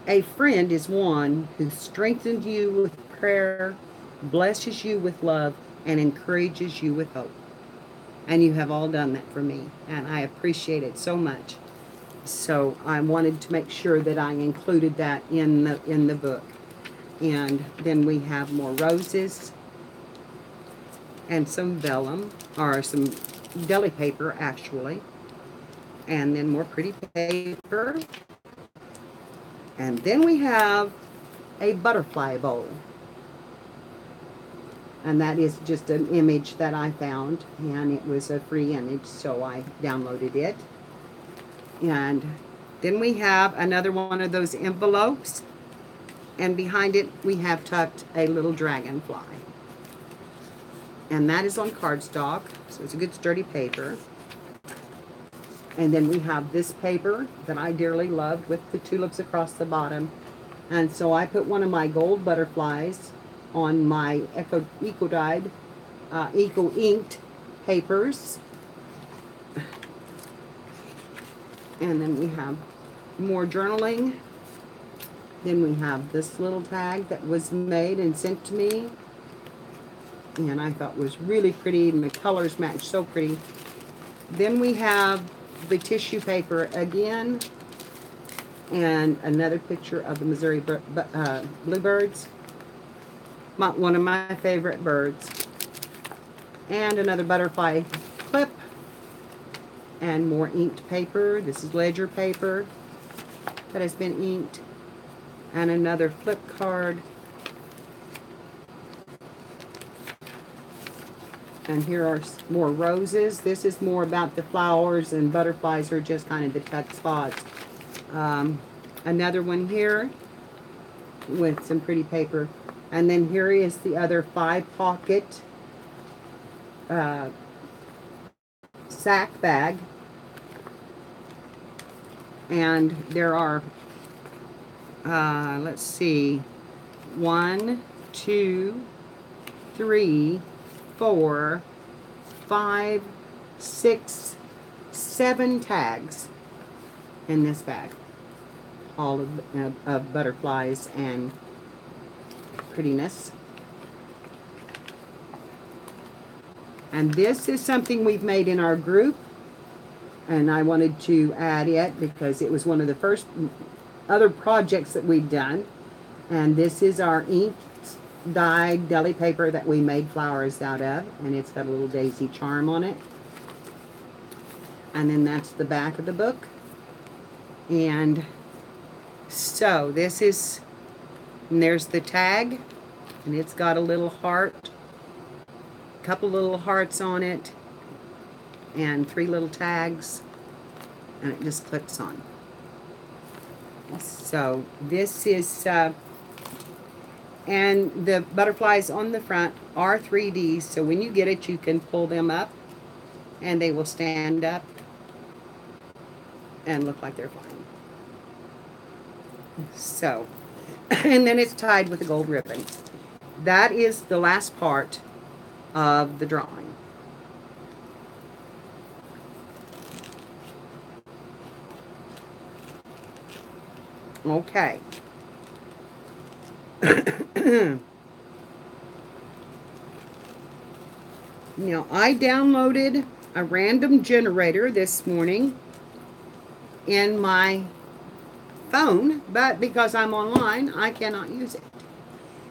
a friend is one who strengthens you with prayer, blesses you with love, and encourages you with hope. And you have all done that for me, and I appreciate it so much. So I wanted to make sure that I included that in the book. And then we have more roses and some vellum, or some deli paper actually. And then more pretty paper. And then we have a butterfly bowl. And that is just an image that I found, and it was a free image, so I downloaded it. And then we have another one of those envelopes, and behind it we have tucked a little dragonfly. And that is on cardstock, so it's a good sturdy paper. And then we have this paper that I dearly loved with the tulips across the bottom. And so I put one of my gold butterflies on my eco-dyed, eco-inked papers. And then we have more journaling. Then we have this little tag that was made and sent to me, and I thought was really pretty, and the colors match so pretty. Then we have the tissue paper again, and another picture of the Missouri bluebirds, one of my favorite birds, and another butterfly clip, and more inked paper. This is ledger paper that has been inked, and another flip card. And here are more roses. This is more about the flowers, and butterflies are just kind of the tuck spots. Another one here with some pretty paper. And then here is the other 5-pocket sack bag. And there are, let's see, 1, 2, 3, 4, 5, 6, 7 tags in this bag. All of butterflies and prettiness. And this is something we've made in our group, and I wanted to add it because it was one of the first other projects that we've done. And this is our inked dyed deli paper that we made flowers out of, and it's got a little daisy charm on it. And then that's the back of the book. And so this is, and there's the tag, and it's got a little heart, a couple little hearts on it, and 3 little tags, and it just clicks on. So this is, and the butterflies on the front are 3D, so when you get it, you can pull them up, and they will stand up and look like they're flying. So, and then it's tied with a gold ribbon. That is the last part of the drawing. Okay. Now, I downloaded a random generator this morning in my phone, but because I'm online, I cannot use it.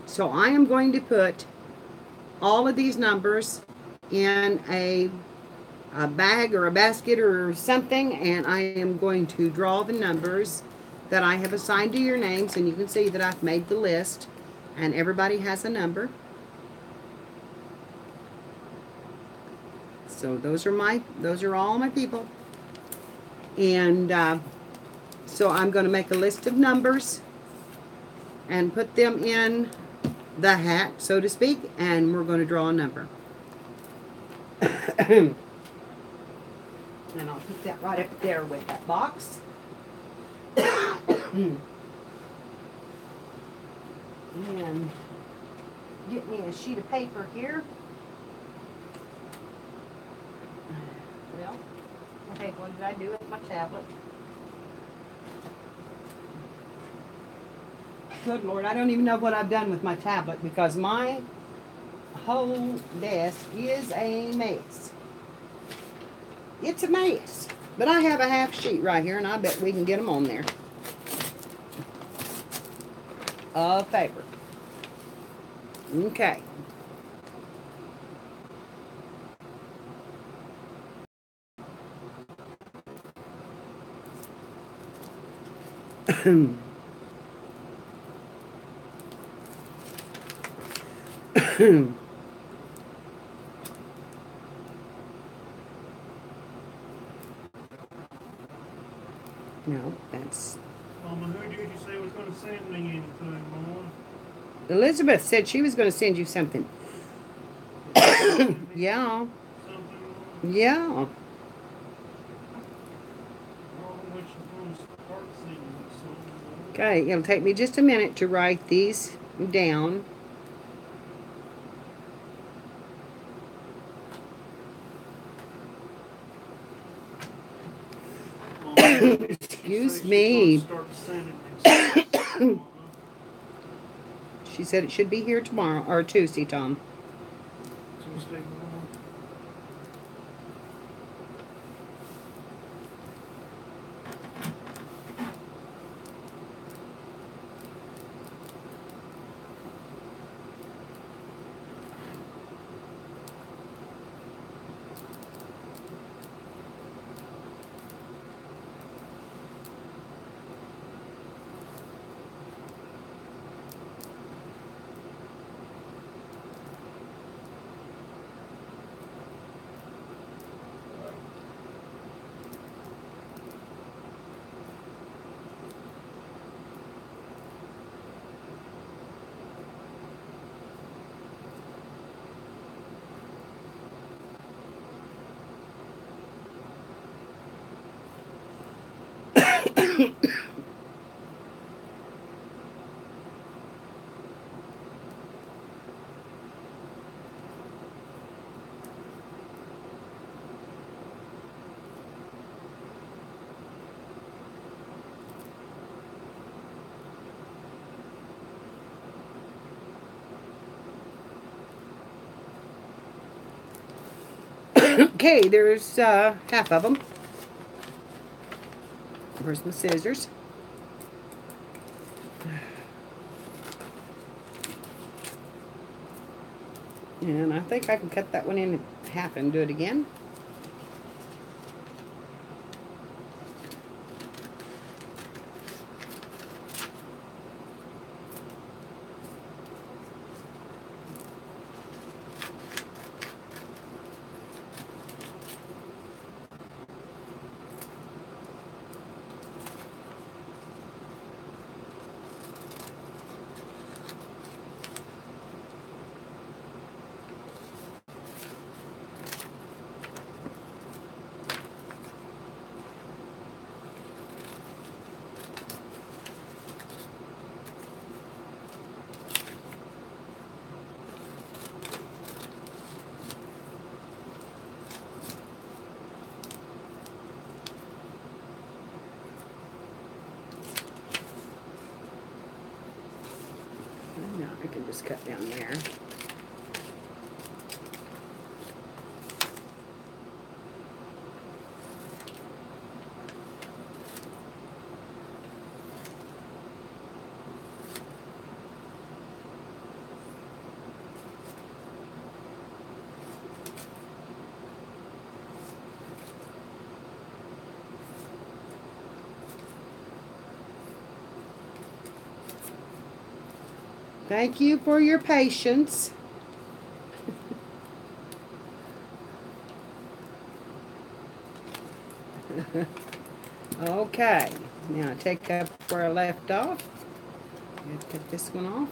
So I am going to put all of these numbers in a bag or a basket or something, and I am going to draw the numbers that I have assigned to your names, and you can see that I've made the list, and everybody has a number. So those are all my people. And so I'm going to make a list of numbers and put them in the hat, so to speak, and we're going to draw a number. And I'll put that right up there with that box. And get me a sheet of paper here. Well, okay, what did I do with my tablet? Good Lord, I don't even know what I've done with my tablet because my whole desk is a mess. It's a mess. But I have a half sheet right here, and I bet we can get them on there. Of paper. Okay. No, that's... Mama, who did you say was going to send me anything, Mama? Elizabeth said she was going to send you something. Yeah. Something? Yeah. Okay, it'll take me just a minute to write these down. Excuse Say me. she's gonna start sending me some. She said it should be here tomorrow or Tuesday, Tom. Tuesday morning. Okay, there's half of them. Where's my scissors? And I think I can cut that one in half and do it again. And now I can just cut down there. Thank you for your patience. Okay, now take up where I left off. And cut this one off.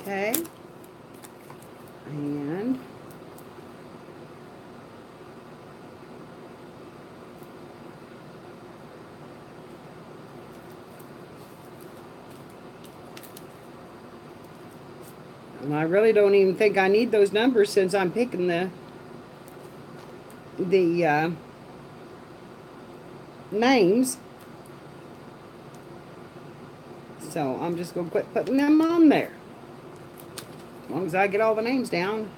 Okay. And I really don't even think I need those numbers since I'm picking the names. So I'm just gonna quit putting them on there. As long as I get all the names down.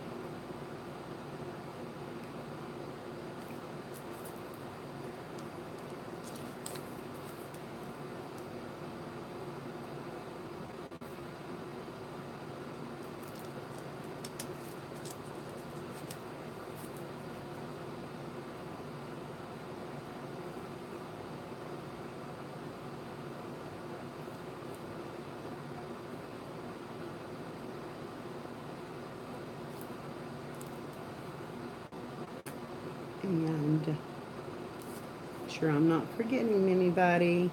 And sure I'm not forgetting anybody.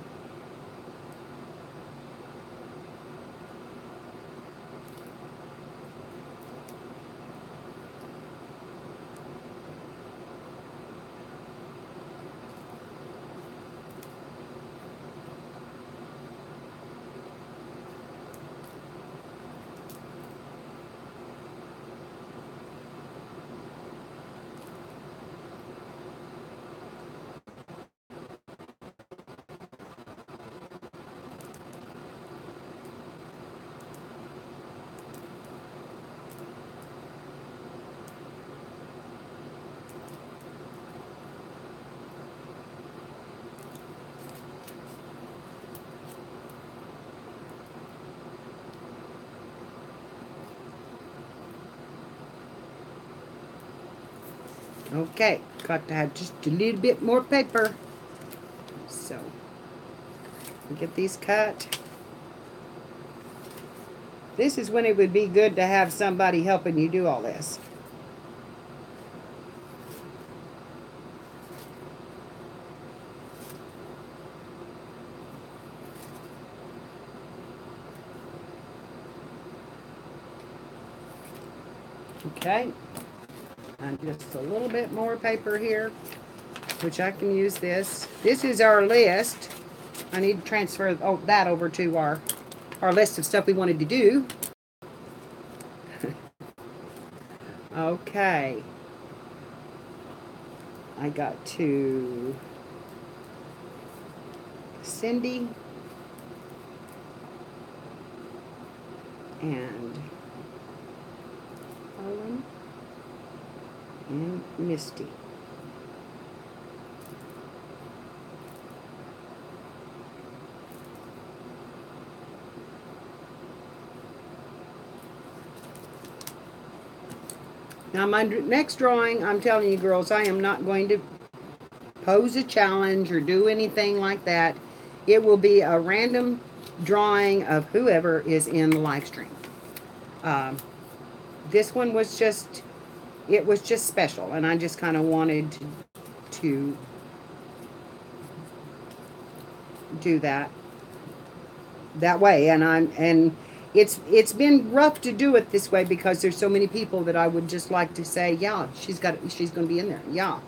Okay, got to have just a little bit more paper. So, get these cut. This is when it would be good to have somebody helping you do all this. Okay, and just a little bit more paper here, which I can use this. This is our list. I need to transfer that over to our list of stuff we wanted to do. Okay. I got to Cindy and Helen and Misty. Now my next drawing, I'm telling you girls, I am not going to pose a challenge or do anything like that. It will be a random drawing of whoever is in the live stream. This one was just, it was just special, and I just kind of wanted to do that way. And it's been rough to do it this way because there's so many people that I would just like to say, yeah, she's going to be in there. Yeah,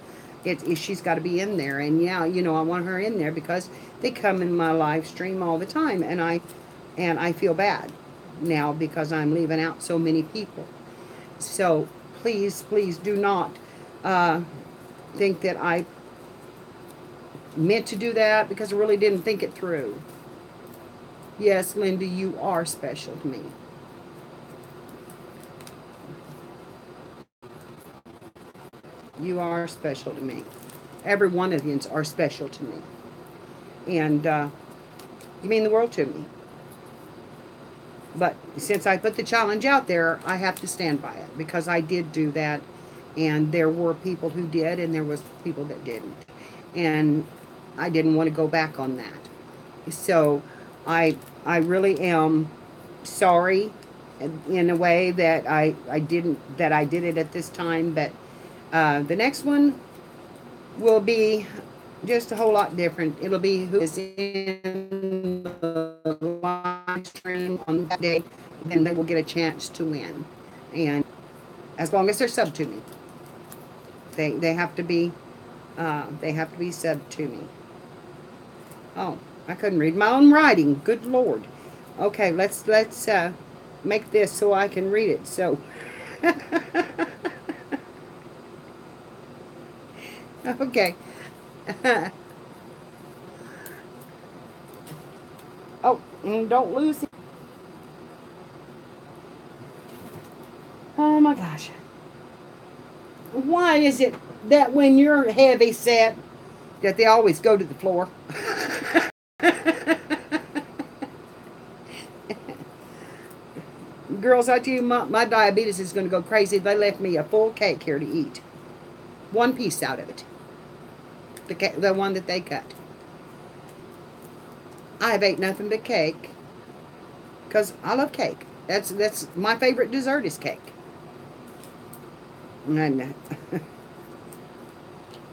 she's got to be in there. And yeah, you know, I want her in there because they come in my live stream all the time, and I feel bad now because I'm leaving out so many people. So please do not think that I meant to do that, because I really didn't think it through. Yes, Linda, you are special to me. You are special to me. Every one of you are special to me. And you mean the world to me. But since I put the challenge out there, I have to stand by it, because I did do that. And there were people who did, and there was people that didn't. And I didn't want to go back on that. So I really am sorry in a way that I did it at this time. But the next one will be just a whole lot different. It'll be who is in the live stream on that day, then they will get a chance to win. And as long as they're sub to me, they have to be sub to me. Oh, I couldn't read my own writing. Good Lord. Okay, let's make this so I can read it. So okay. Oh, and don't lose it. Oh my gosh. Why is it that when you're heavy set that they always go to the floor? Girls, I tell you, my diabetes is going to go crazy. They left me a full cake here to eat. One piece out of it. The one that they cut. I've ate nothing but cake because I love cake. That's my favorite dessert is cake. And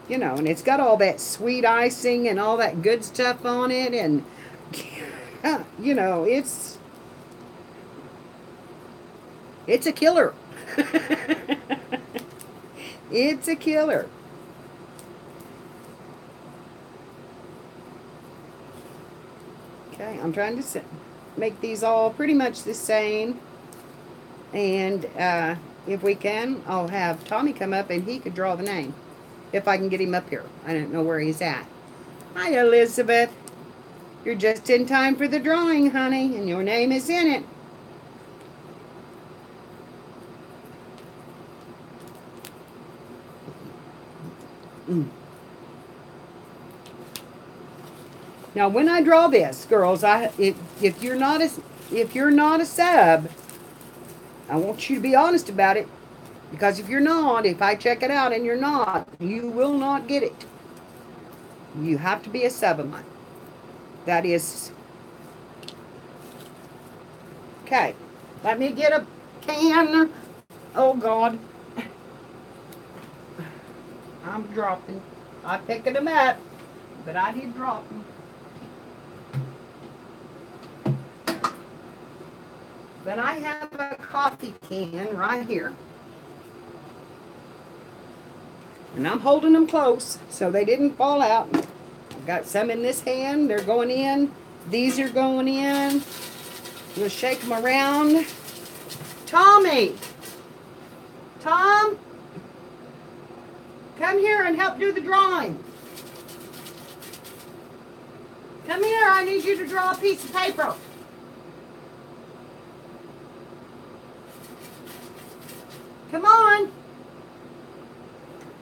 you know, and it's got all that sweet icing and all that good stuff on it, and you know, it's a killer. It's a killer. Okay, I'm trying to make these all pretty much the same. And if we can, I'll have Tommy come up and he could draw the name. If I can get him up here. I don't know where he's at. Hi, Elizabeth. You're just in time for the drawing, honey, and your name is in it. Now, when I draw this, girls, if you're not a sub, I want you to be honest about it. Because if you're not, if I check it out and you're not, you will not get it. You have to be a 7-month. That is. Okay. Let me get a can. Oh, God. I'm dropping. I'm picking them up, but I did drop them. But I have a coffee can right here. And I'm holding them close so they didn't fall out. I've got some in this hand. They're going in. These are going in. We'll shake them around. Tommy! Tom! Come here and help do the drawing. Come here, I need you to draw a piece of paper. Come on.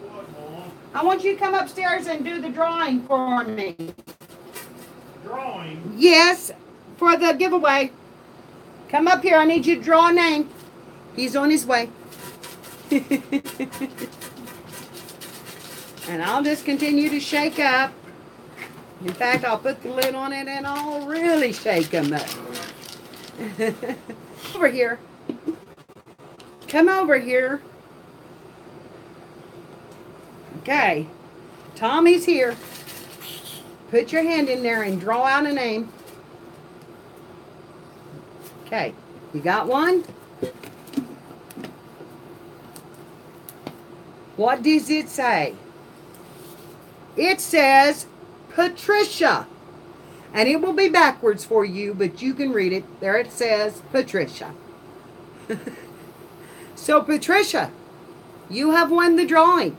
What, Mom? I want you to come upstairs and do the drawing for me. Drawing? Yes, for the giveaway. Come up here, I need you to draw a name. He's on his way. And I'll just continue to shake up. In fact, I'll put the lid on it and I'll really shake him up. Over here. Come over here. Okay. Tommy's here. Put your hand in there and draw out a name. Okay. You got one? What does it say? It says Patricia. And it will be backwards for you, but you can read it. There it says Patricia. So, Patricia, you have won the drawing.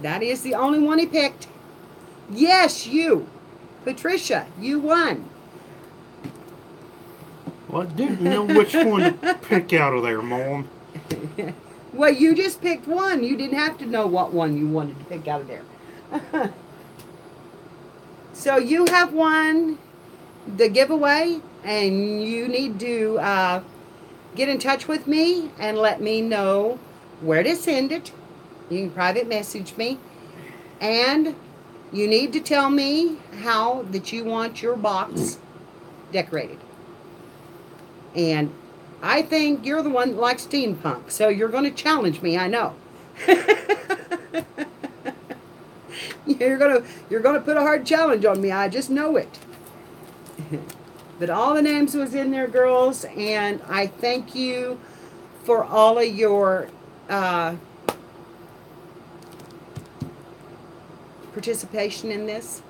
That is the only one he picked. Yes, you. Patricia, you won. Well, I didn't know which one to pick out of there, Mom. Well, you just picked one. You didn't have to know what one you wanted to pick out of there. So you have won the giveaway, and you need to get in touch with me and let me know where to send it. You can private message me. And you need to tell me how that you want your box decorated. And I think you're the one that likes steampunk, so you're going to challenge me, I know. You're going to put a hard challenge on me. I just know it. But all the names was in there, girls, and I thank you for all of your participation in this.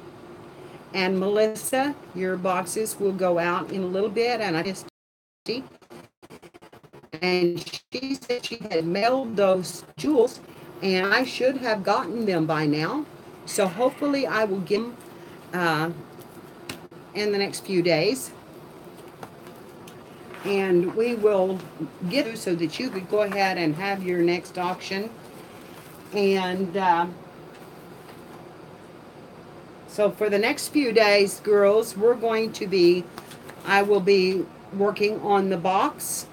And Melissa, your boxes will go out in a little bit, and I just and she said she had mailed those jewels, and I should have gotten them by now. So hopefully I will get them in the next few days. And we will get you so that you could go ahead and have your next auction. And so for the next few days, girls, I will be working on the box.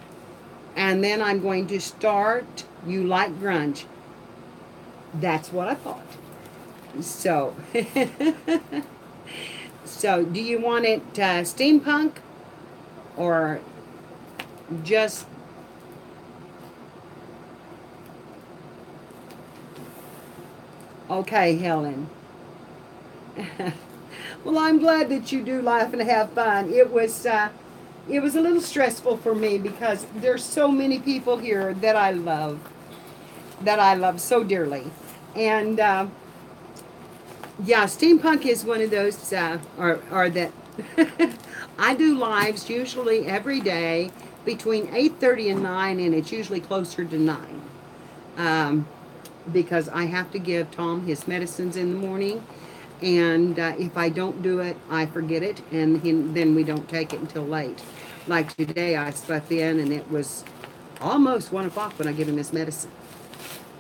And then I'm going to start You Like Grunge. That's what I thought. So, so do you want it steampunk or just okay, Helen? Well, I'm glad that you do laugh and have fun. It was a little stressful for me because there's so many people here that I love so dearly. And yeah, steampunk is one of those, or that I do lives usually every day between 8:30 and 9, and it's usually closer to 9 because I have to give Tom his medicines in the morning. And if I don't do it, I forget it, and then we don't take it until late. Like today, I slept in, and it was almost 1 o'clock when I give him his medicine.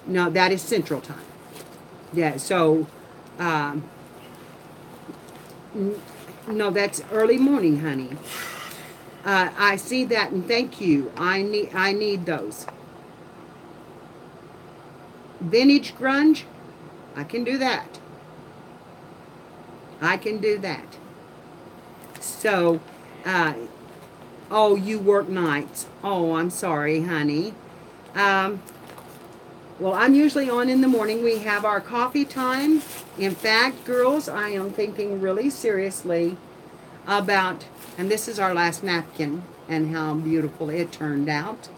No, that is Central Time. Yeah, so No, that's early morning, honey. I see that, and thank you. I need those. Vintage grunge, I can do that. I can do that. So, uh, oh, you work nights. Oh, I'm sorry, honey. Um, well, I'm usually on in the morning. We have our coffee time. In fact, girls, I am thinking really seriously about, and this is our last napkin and how beautiful it turned out.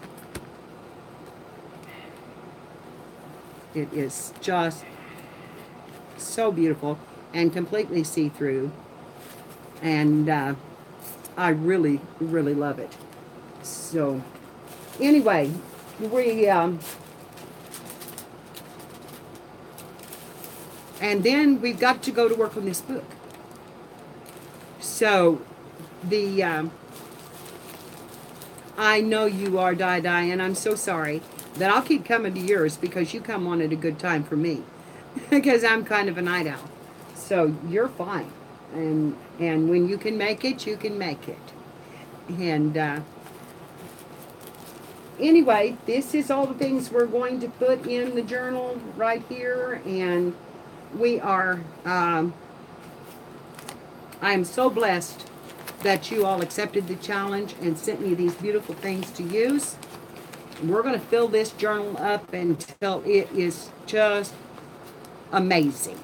It is just so beautiful and completely see-through. And I really, really love it. So, anyway, we, and then we've got to go to work on this book. So, the, I know you are, Di, and I'm so sorry that I'll keep coming to yours because you come on at a good time for me. Because I'm kind of a night owl. So, you're fine. And when you can make it, you can make it. And, anyway, this is all the things we're going to put in the journal right here. And we are, I am so blessed that you all accepted the challenge and sent me these beautiful things to use. We're going to fill this journal up until it is just amazing.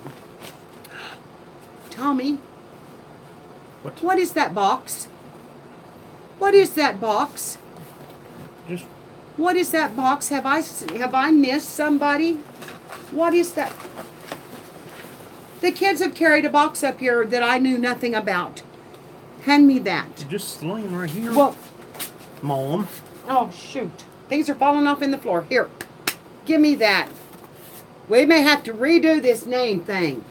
Tommy, what is that box? What is that box? Just What is that box? Have I missed somebody? What is that? The kids have carried a box up here that I knew nothing about. Hand me that. just laying right here. Well, Mom. oh shoot. Things are falling off in the floor. Here, give me that. We may have to redo this name thing.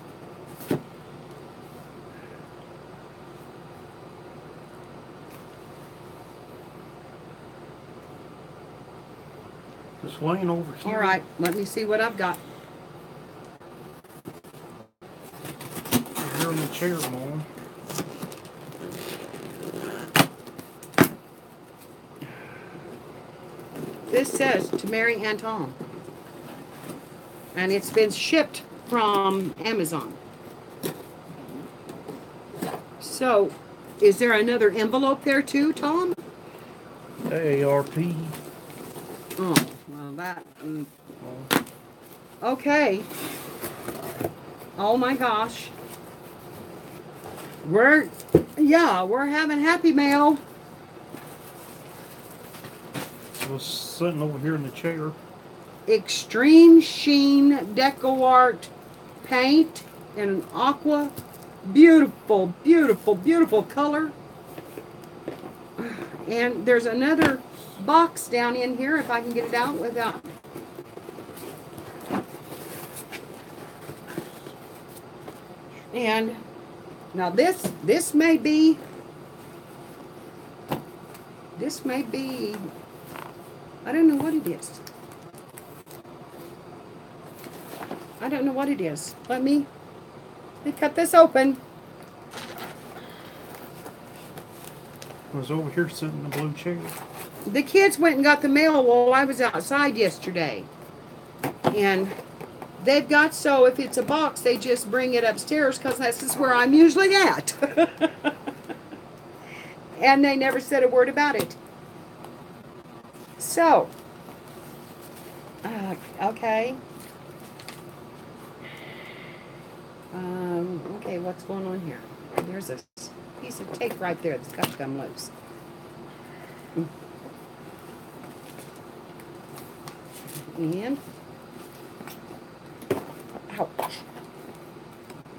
Just laying over here. All right, let me see what I've got. Here in the chair, Mom. This says to Mary and Tom. And it's been shipped from Amazon. So, is there another envelope there too, Tom? AARP. Oh, well that... Okay. Oh my gosh. We're having Happy Mail. I was sitting over here in the chair. Extreme Sheen Deco Art paint in an aqua. Beautiful, beautiful, beautiful color. And there's another box down in here if I can get it out without... And now this may be, I don't know what it is. I don't know what it is. Let me cut this open. I was over here sitting in the blue chair. The kids went and got the mail while I was outside yesterday. And they've got, so if it's a box, they just bring it upstairs because this is where I'm usually at. And they never said a word about it. So, okay. Okay, what's going on here? There's a piece of tape right there that's got to come loose. And, ouch.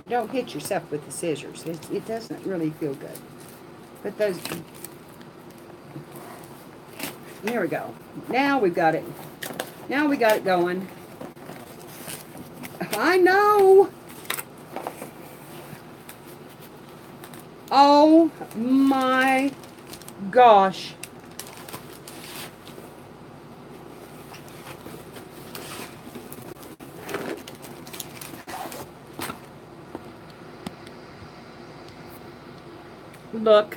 Don't hit yourself with the scissors. It doesn't really feel good. But those, here we go. Now we've got it. Now we got it going. I know. Oh my gosh. Look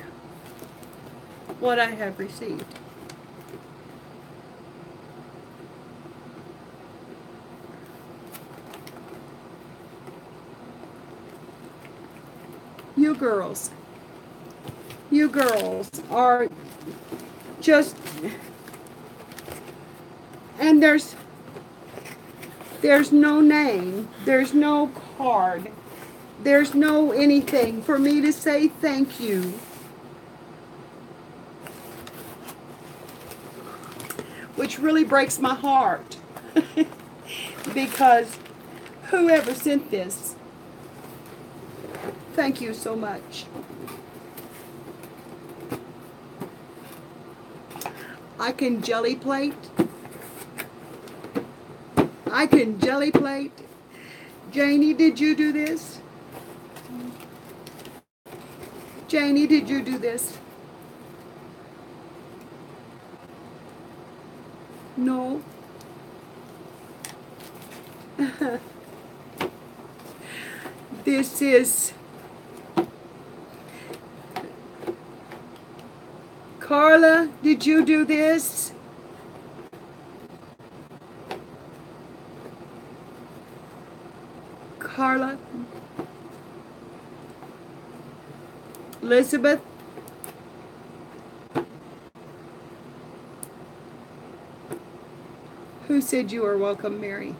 what I have received. You girls, you girls are just, and there's no name, there's no card, there's no anything for me to say thank you. Which really breaks my heart. Because whoever sent this, thank you so much. I can jelly plate. I can jelly plate. Janie, did you do this? Janie, did you do this? No. This is Carla, did you do this? Carla? Elizabeth? Who said you are welcome, Mary?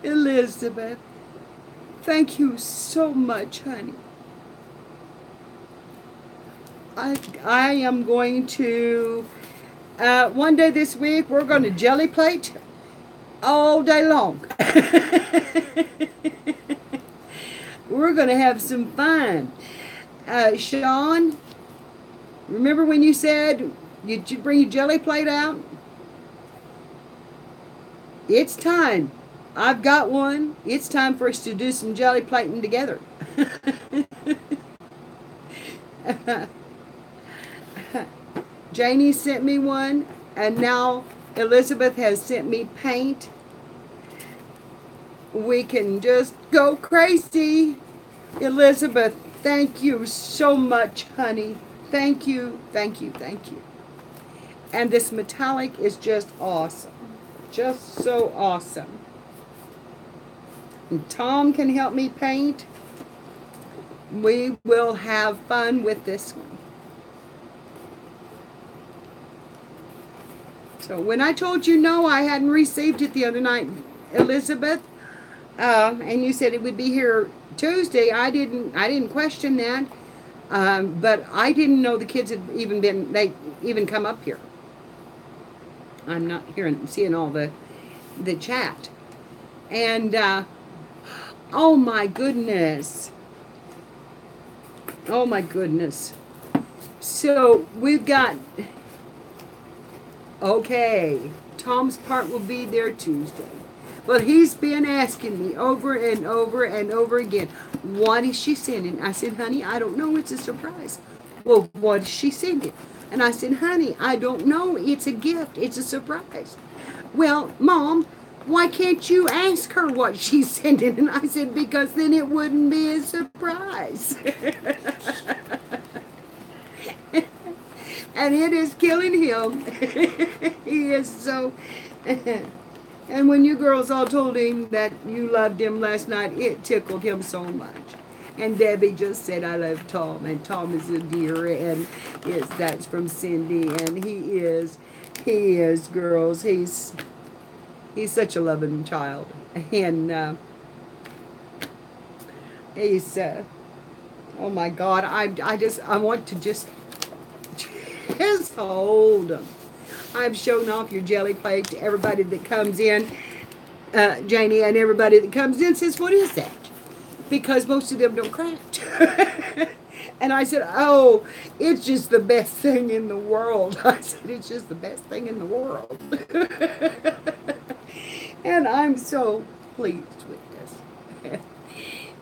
Elizabeth. Thank you so much, honey. I am going to, one day this week, we're going to jelly plate all day long. We're going to have some fun. Sean, remember when you said you'd bring your jelly plate out? It's time. I've got one. It's time for us to do some jelly plating together. Janie sent me one, and now Elizabeth has sent me paint. We can just go crazy. Elizabeth, thank you so much, honey. Thank you, thank you, thank you. And this metallic is just awesome. Just so awesome. And Tom can help me paint. We will have fun with this one. So when I told you no, I hadn't received it the other night, Elizabeth, and you said it would be here Tuesday, I didn't question that, but I didn't know the kids had they even come up here. I'm not seeing all the chat, and oh my goodness, oh my goodness. So we've got. Okay, Tom's part will be there Tuesday. But he's been asking me over and over and over again, what is she sending? I said, honey, I don't know. It's a surprise. Well, what is she sending? And I said, honey, I don't know. It's a gift. It's a surprise. Well, Mom, why can't you ask her what she's sending? And I said, because then it wouldn't be a surprise. And it is killing him. He is so... And when you girls all told him that you loved him last night, it tickled him so much. And Debbie just said, I love Tom. And Tom is a dear. And yes, that's from Cindy. And he is, girls. He's such a loving child. And he's... oh my God, I want to just hold them. I've shown off your jelly plate to everybody that comes in, Janie, and everybody that comes in says, what is that? Because most of them don't craft. And I said, oh, it's just the best thing in the world. I said, it's just the best thing in the world. And I'm so pleased with this.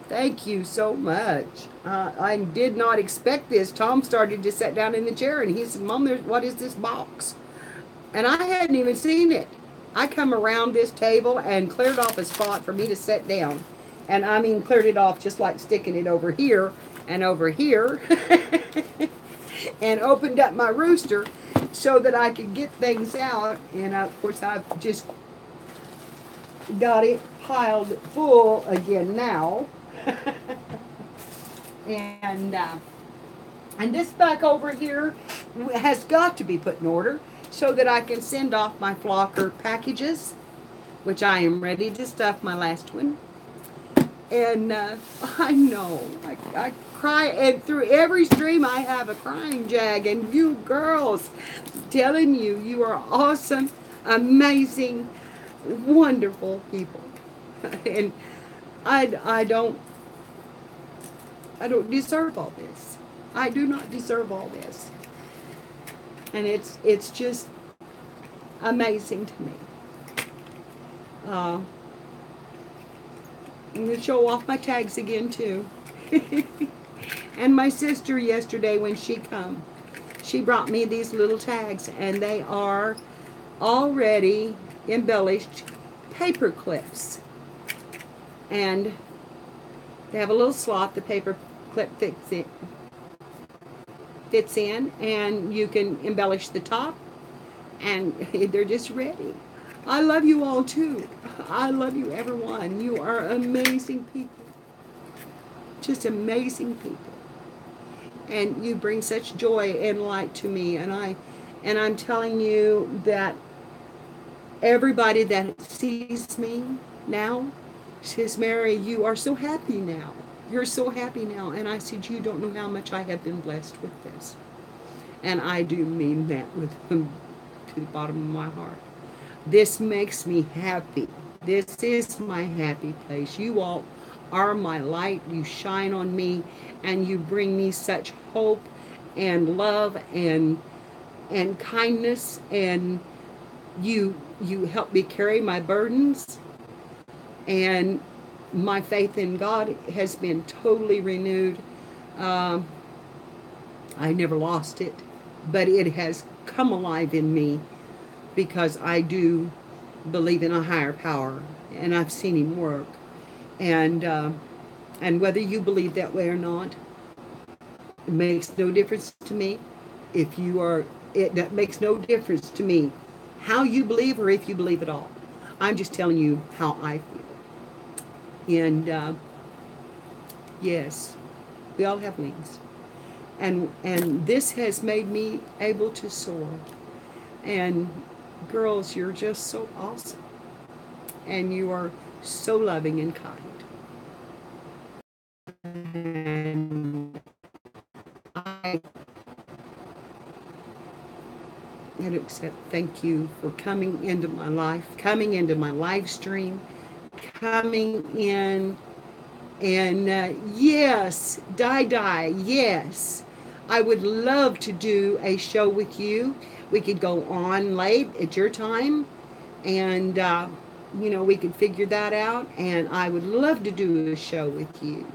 Thank you so much. I did not expect this. Tom started to sit down in the chair and he said, Mom, what is this box? And I hadn't even seen it. I come around this table and cleared off a spot for me to sit down. And I mean, cleared it off just like sticking it over here. and over here and opened up my rooster so that I could get things out. And of course, I've just got it piled full again now. and uh, and this back over here has got to be put in order so that I can send off my flocker packages, which I am ready to stuff my last one. And I know, I cry, and through every stream I have a crying jag, and you girls, telling you, you are awesome, amazing, wonderful people. And I don't deserve all this. I do not deserve all this. And it's just amazing to me. I'm going to show off my tags again too. And my sister yesterday when she come, she brought me these little tags, and they are already embellished paper clips. And they have a little slot the paper clip fits in, and you can embellish the top, and they're just ready. I love you all too. I love you everyone. You are amazing people. Just amazing people. And you bring such joy and light to me, and I'm telling you that everybody that sees me now says, Mary, you are so happy now. You're so happy now. And I said, you don't know how much I have been blessed with this. And I do mean that to the bottom of my heart. This makes me happy. This is my happy place. You all are my light. You shine on me, and you bring me such hope and love and kindness, and you help me carry my burdens, and my faith in God has been totally renewed. I never lost it, but it has come alive in me because I do believe in a higher power, and I've seen him work. And whether you believe that way or not, it makes no difference to me. If you are, that makes no difference to me how you believe or if you believe at all. I'm just telling you how I feel. And yes, we all have wings. And this has made me able to soar. And girls, you're just so awesome. And you are so loving and kind. And I had to accept, thank you for coming into my life, coming into my live stream, coming in, and yes, yes, I would love to do a show with you. We could go on late at your time, and we could figure that out, and I would love to do a show with you.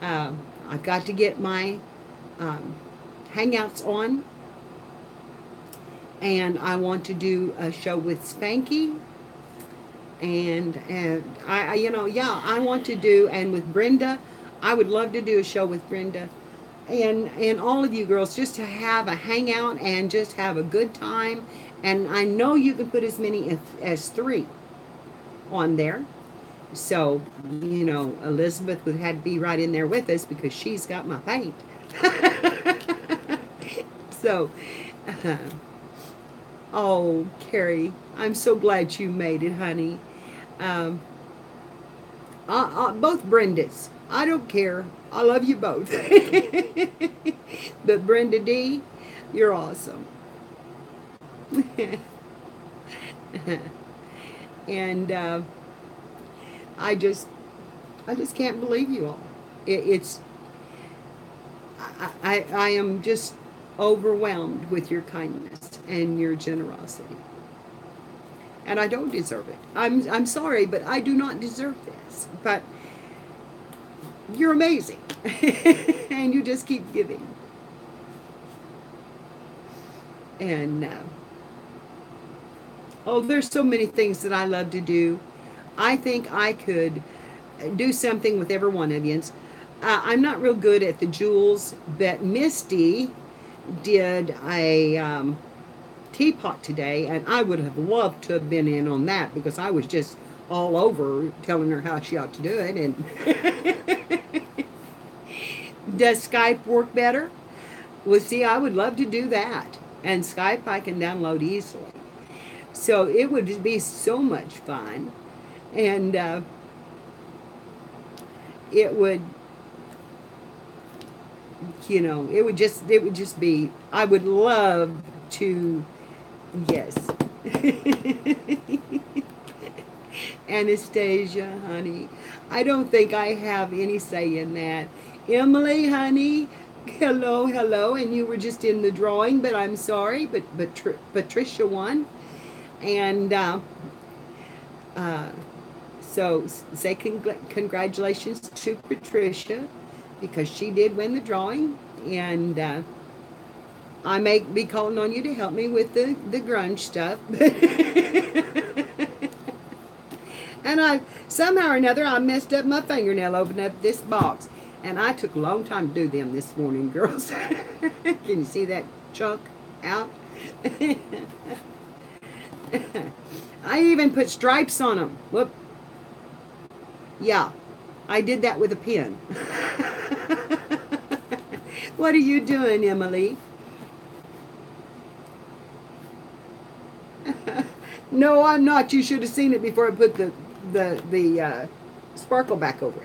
I've got to get my Hangouts on, and I want to do a show with Spanky, and I want to do, and with Brenda, I would love to do a show with Brenda, and all of you girls, just to have a hangout and just have a good time. And I know you can put as many as 3 on there. So, Elizabeth would have to be right in there with us because she's got my paint. So, oh, Carrie, I'm so glad you made it, honey. Both Brendas. I don't care. I love you both. But Brenda D, you're awesome. And I just can't believe you all. I am just overwhelmed with your kindness and your generosity. And I don't deserve it. I'm sorry, but I do not deserve this. But you're amazing. And you just keep giving. And there's so many things that I love to do. I think I could do something with every one of you. I'm not real good at the jewels, but Misty did a teapot today, and I would have loved to have been in on that because I was just all over telling her how she ought to do it. And does Skype work better? Well, see, I would love to do that. And Skype I can download easily. So it would be so much fun. And it would, it would just be, I would love to, yes. Anastasia, honey. I don't think I have any say in that. Emily, honey, hello, hello. And you were just in the drawing, but I'm sorry. But Patricia won. And uh, so say congratulations to Patricia because she did win the drawing. And I may be calling on you to help me with the grunge stuff. And I somehow or another I messed up my fingernail opening up this box. And I took a long time to do them this morning, girls. Can you see that chunk out? I even put stripes on them. Whoop. Yeah, I did that with a pen. What are you doing, Emily? No, I'm not. You should have seen it before I put the sparkle back over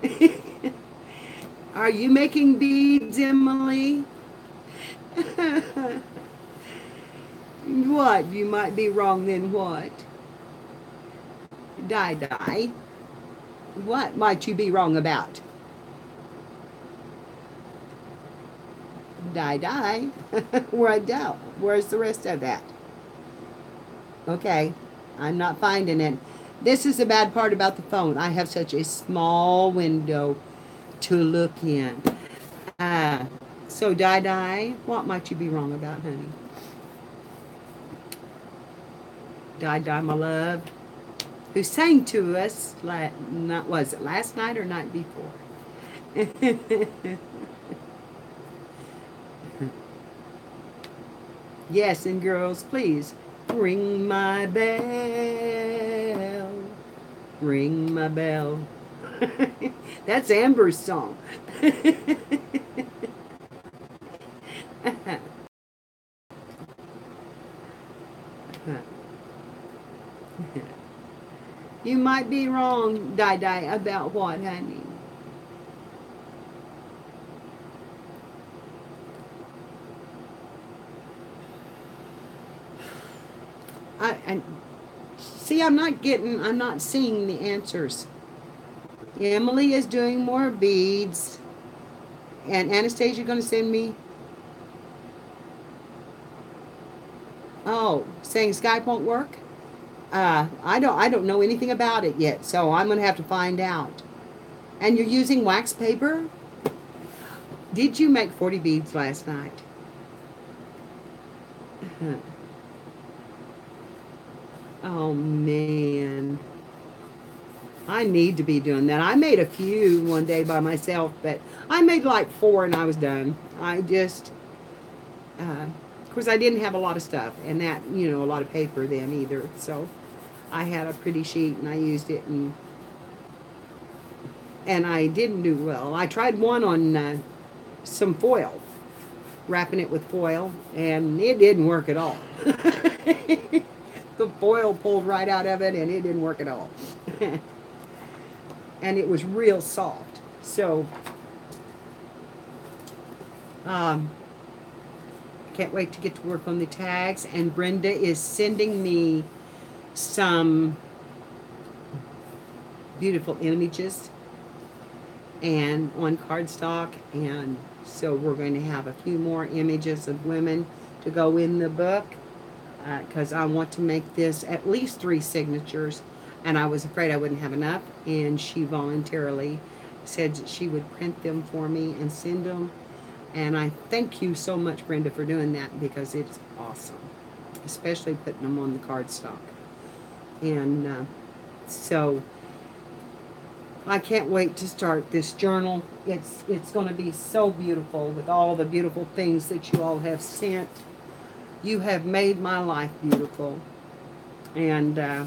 it. Are you making beads, Emily? What? You might be wrong then what? Dye. What might you be wrong about? Dye. Where's the rest of that? Okay, I'm not finding it. This is the bad part about the phone. I have such a small window to look in. So Dye, what might you be wrong about, honey? Dye, my love, who sang to us, was it last night or night before? Yes, and girls, please, ring my bell, ring my bell. That's Amber's song. You might be wrong, Dye, about what, honey? I see, I'm not seeing the answers. Emily is doing more beads. And Anastasia going to send me? Oh, saying Skype won't work? I don't know anything about it yet, so I'm going to have to find out. And you're using wax paper? Did you make 40 beads last night? Oh, man. I need to be doing that. I made a few one day by myself, but I made like 4 and I was done. I just, of course, I didn't have a lot of stuff and that, a lot of paper then either. So I had a pretty sheet and I used it and I didn't do well. I tried one on some foil, wrapping it with foil, and it didn't work at all. The foil pulled right out of it and it didn't work at all. And it was real soft. So, can't wait to get to work on the tags. And Brenda is sending me some beautiful images and on cardstock. And so we're going to have a few more images of women to go in the book because I want to make this at least 3 signatures. And I was afraid I wouldn't have enough, and she voluntarily said that she would print them for me and send them. And I thank you so much, Brenda, for doing that because it's awesome, especially putting them on the cardstock. And so I can't wait to start this journal. It's going to be so beautiful with all the beautiful things that you all have sent. You have made my life beautiful. And I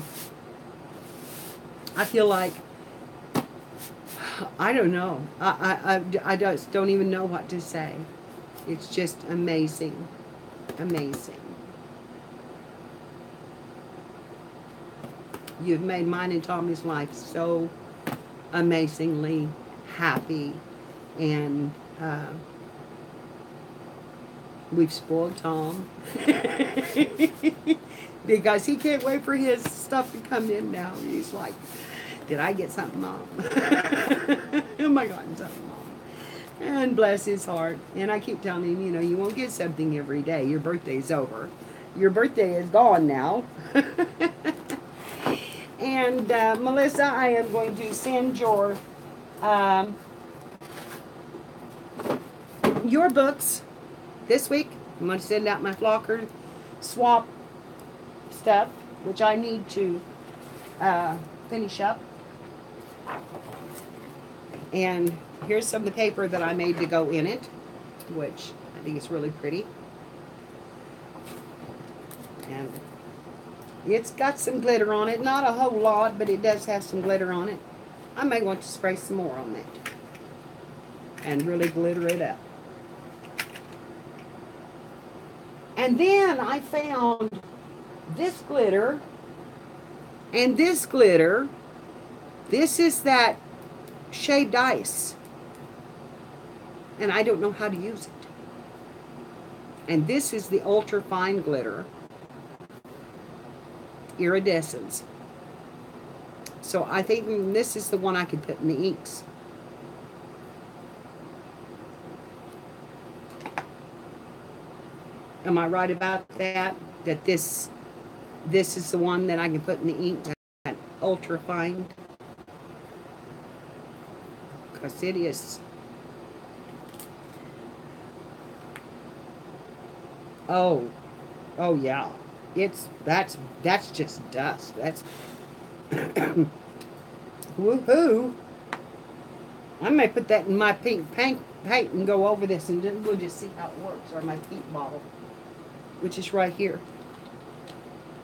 feel like, I don't know. I just don't even know what to say. It's just amazing. Amazing. You've made mine and Tommy's life so amazingly happy. And we've spoiled Tom. Because he can't wait for his stuff to come in now. He's like, did I get something, Mom? Am I gotten something, Mom? And bless his heart. And I keep telling him, you know, you won't get something every day. Your birthday's over. Your birthday is gone now. And Melissa, I am going to send your books this week. I'm going to send out my flocker swap stuff, which I need to finish up. And here's some of the paper that I made to go in it, which I think is really pretty. And it's got some glitter on it. Not a whole lot, but it does have some glitter on it. I may want to spray some more on that and really glitter it up. And then I found this glitter and this glitter. This is that shaved ice. And I don't know how to use it. And this is the ultra fine glitter. Iridescence. So I think this is the one I could put in the inks. Am I right about that? That this is the one that I can put in the ink, that ultra fine? Because it is. Oh yeah. That's just dust. That's woohoo. I may put that in my pink paint and go over this, and then we'll just see how it works. Or my pink bottle, which is right here,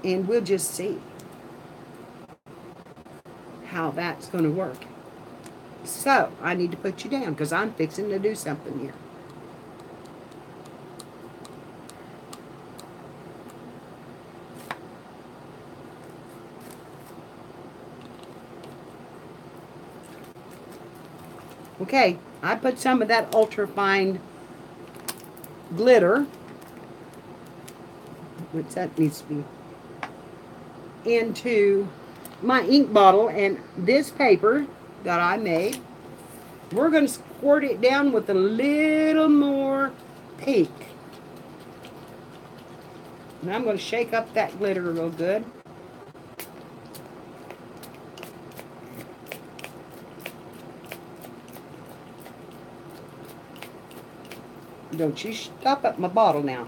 and we'll just see how that's going to work. So I need to put you down because I'm fixing to do something here. Okay, I put some of that ultra fine glitter, which that needs to be, into my ink bottle, and this paper that I made, we're going to squirt it down with a little more pink. And I'm going to shake up that glitter real good. Don't you stop up my bottle now.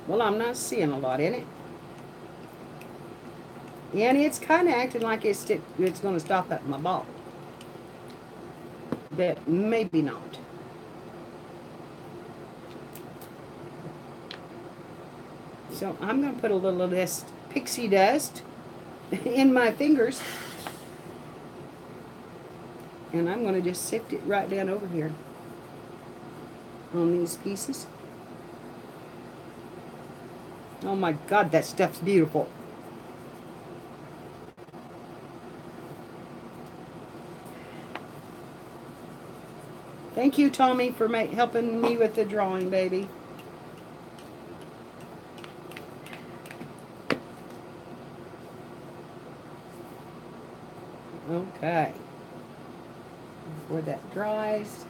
Well, I'm not seeing a lot in it. And it's kind of acting like it's going to stop up my bottle. But maybe not. So I'm going to put a little of this pixie dust in my fingers. And I'm going to just sift it right down over here on these pieces. Oh my God, that stuff's beautiful. Thank you, Tommy, for helping me with the drawing, baby. Okay. before that dries.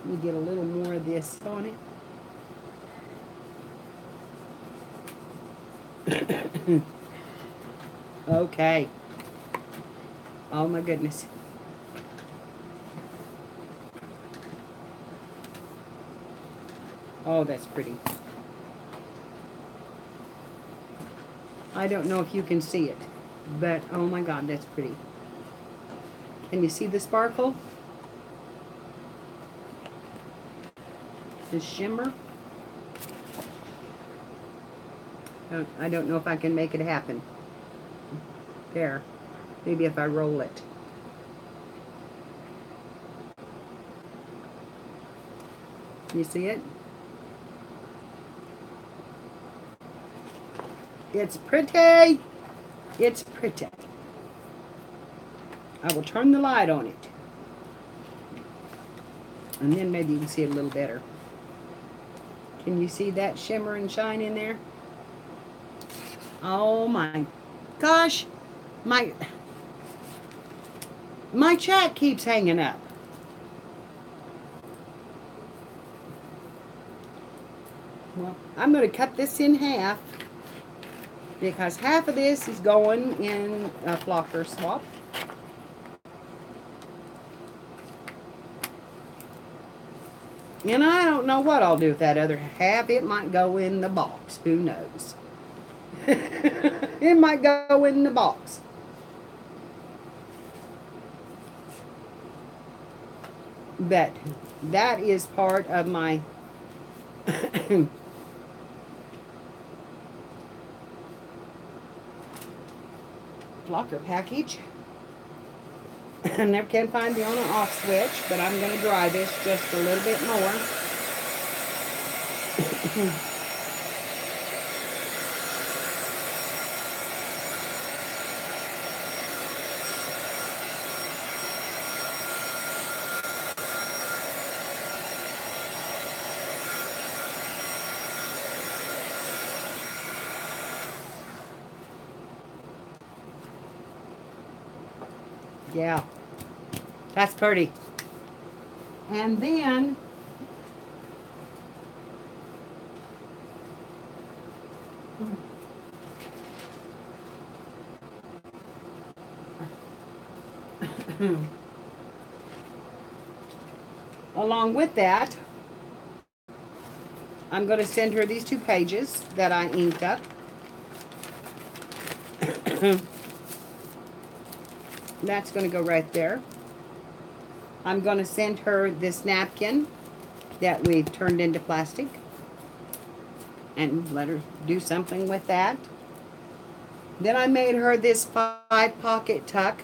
Let me get a little more of this on it. Okay. Oh my goodness. Oh, that's pretty. I don't know if you can see it, but oh my God, that's pretty. Can you see the sparkle? The shimmer? I don't know if I can make it happen. There. Maybe if I roll it. You see it? It's pretty. It's pretty. I will turn the light on it. And then maybe you can see it a little better. Can you see that shimmer and shine in there? Oh my gosh. My chat keeps hanging up. Well, I'm going to cut this in half because half of this is going in a flocker swap. And I don't know what I'll do with that other half. It might go in the box. Who knows? It might go in the box. But that is part of my flocker package. I never can find the on and off switch, but I'm going to dry this just a little bit more. Yeah, that's pretty. And then along with that, I'm going to send her these 2 pages that I inked up. That's going to go right there. I'm going to send her this napkin that we've turned into plastic and let her do something with that. Then I made her this 5-pocket tuck,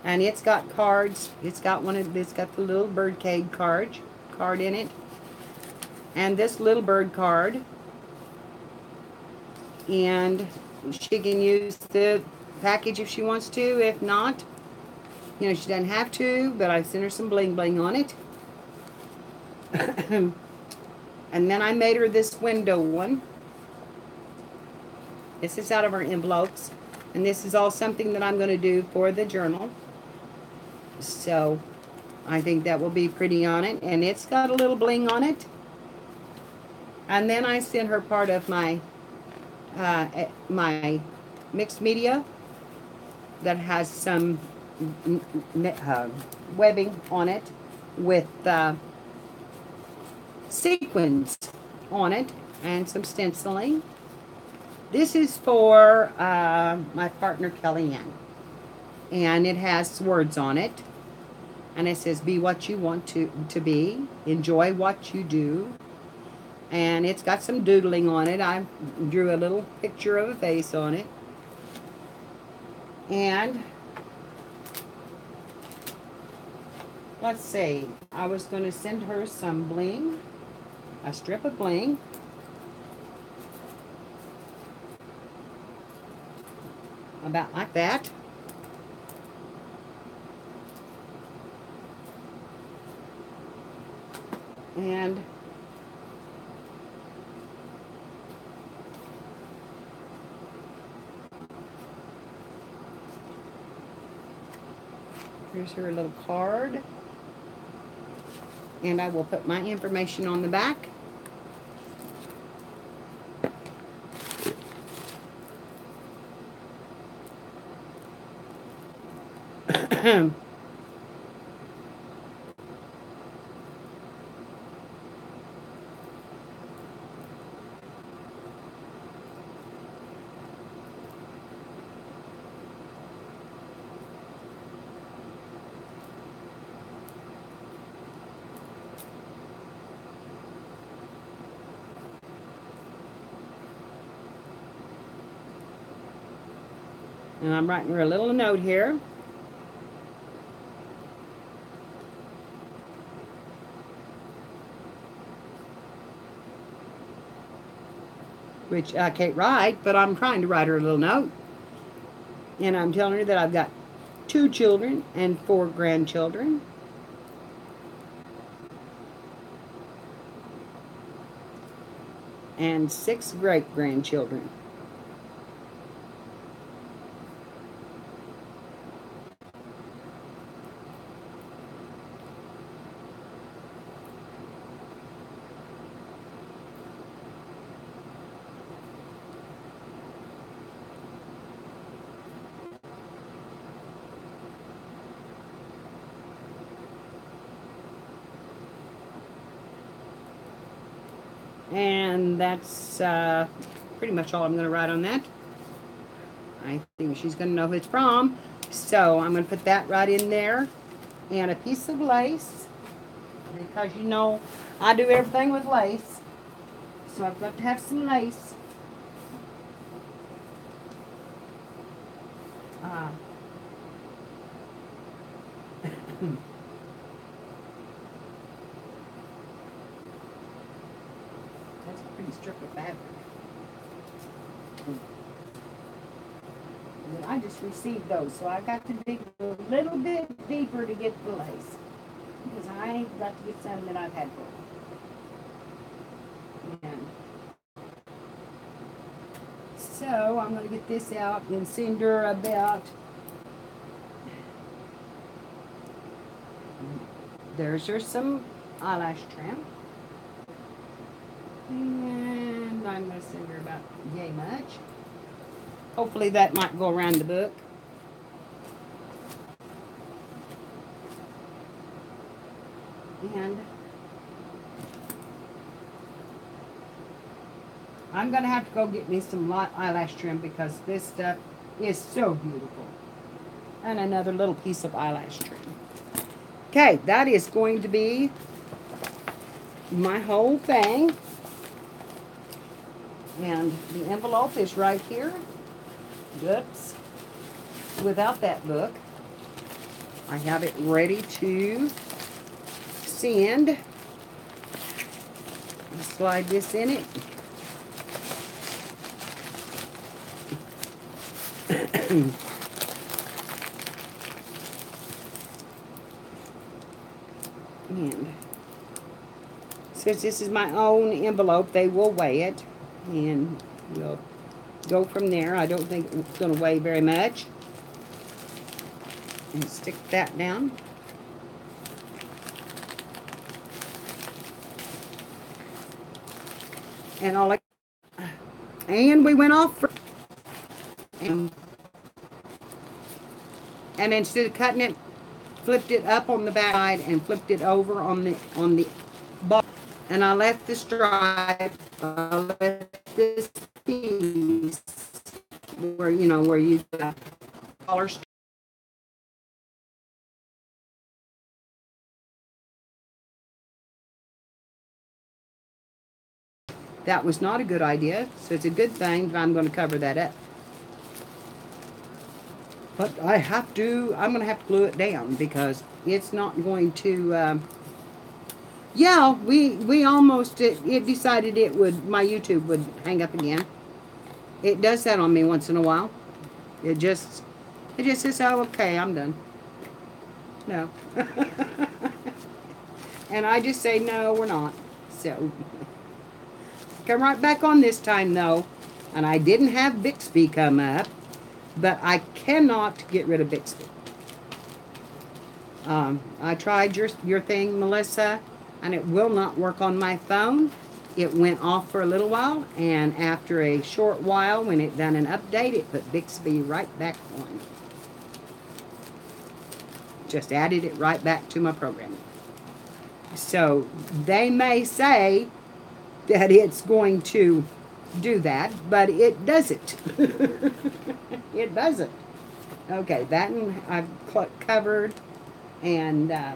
and it's got cards. It's got the little birdcage card in it, and this little bird card, and she can use the package if she wants to. If not, you know, she doesn't have to, but I sent her some bling bling on it. And then I made her this window one. This is out of our envelopes, and this is all something that I'm going to do for the journal. So I think that will be pretty on it, and it's got a little bling on it. And then I sent her part of my my mixed media that has some webbing on it with sequins on it and some stenciling. This is for my partner Kellyanne, and it has words on it, and it says be what you want to be, enjoy what you do, and it's got some doodling on it. I drew a little picture of a face on it, and let's see, I was going to send her some bling, a strip of bling. About like that. And Here's her little card. And I will put my information on the back. And I'm writing her a little note here. Which I can't write, but I'm trying to write her a little note. And I'm telling her that I've got 2 children and 4 grandchildren. And 6 great-grandchildren. And that's pretty much all I'm going to write on that. I think she's going to know who it's from. So I'm going to put that right in there. And a piece of lace. Because you know I do everything with lace. So I've got to have some lace. That's a pretty strip of fabric. And I just received those, so I got to dig a little bit deeper to get the lace. Because I ain't got to get some that I've had for. And so I'm going to get this out and send her about. There's her some eyelash trim. And I'm going to send her about yay much. Hopefully that might go around the book. And I'm going to have to go get me some eyelash trim because this stuff is so beautiful. And another little piece of eyelash trim. Okay, that is going to be my whole thing. And the envelope is right here. Oops. Without that book, I have it ready to send. Slide this in it. And since this is my own envelope, they will weigh it. And we'll go from there. I don't think it's going to weigh very much. And stick that down. And all and we went off for, and instead of cutting it, flipped it up on the back side and flipped it over on the bottom. And I left the stripe, I left this piece where you collar stripe. That was not a good idea, so it's a good thing that I'm going to cover that up. But I'm going to have to glue it down because it's not going to, yeah, we almost, it decided my YouTube would hang up again. It does that on me once in a while. It just says, oh, okay, I'm done. No. And I just say, no, we're not. So, come right back on this time, though. And I didn't have Bixby come up, but I cannot get rid of Bixby. I tried your thing, Melissa, and it will not work on my phone. It went off for a little while, and after a short while, when it done an update, it put Bixby right back on. Just added it right back to my program. So they may say that it's going to do that, but it doesn't. It doesn't. Okay, that one I've covered, and I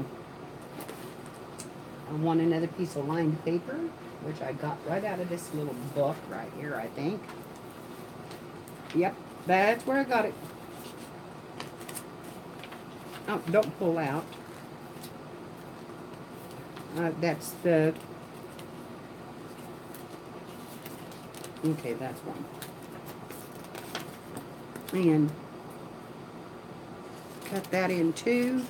want another piece of lined paper, which I got right out of this little book right here, I think. Yep, that's where I got it. Oh, don't pull out. That's the... Okay, that's one. And cut that in two.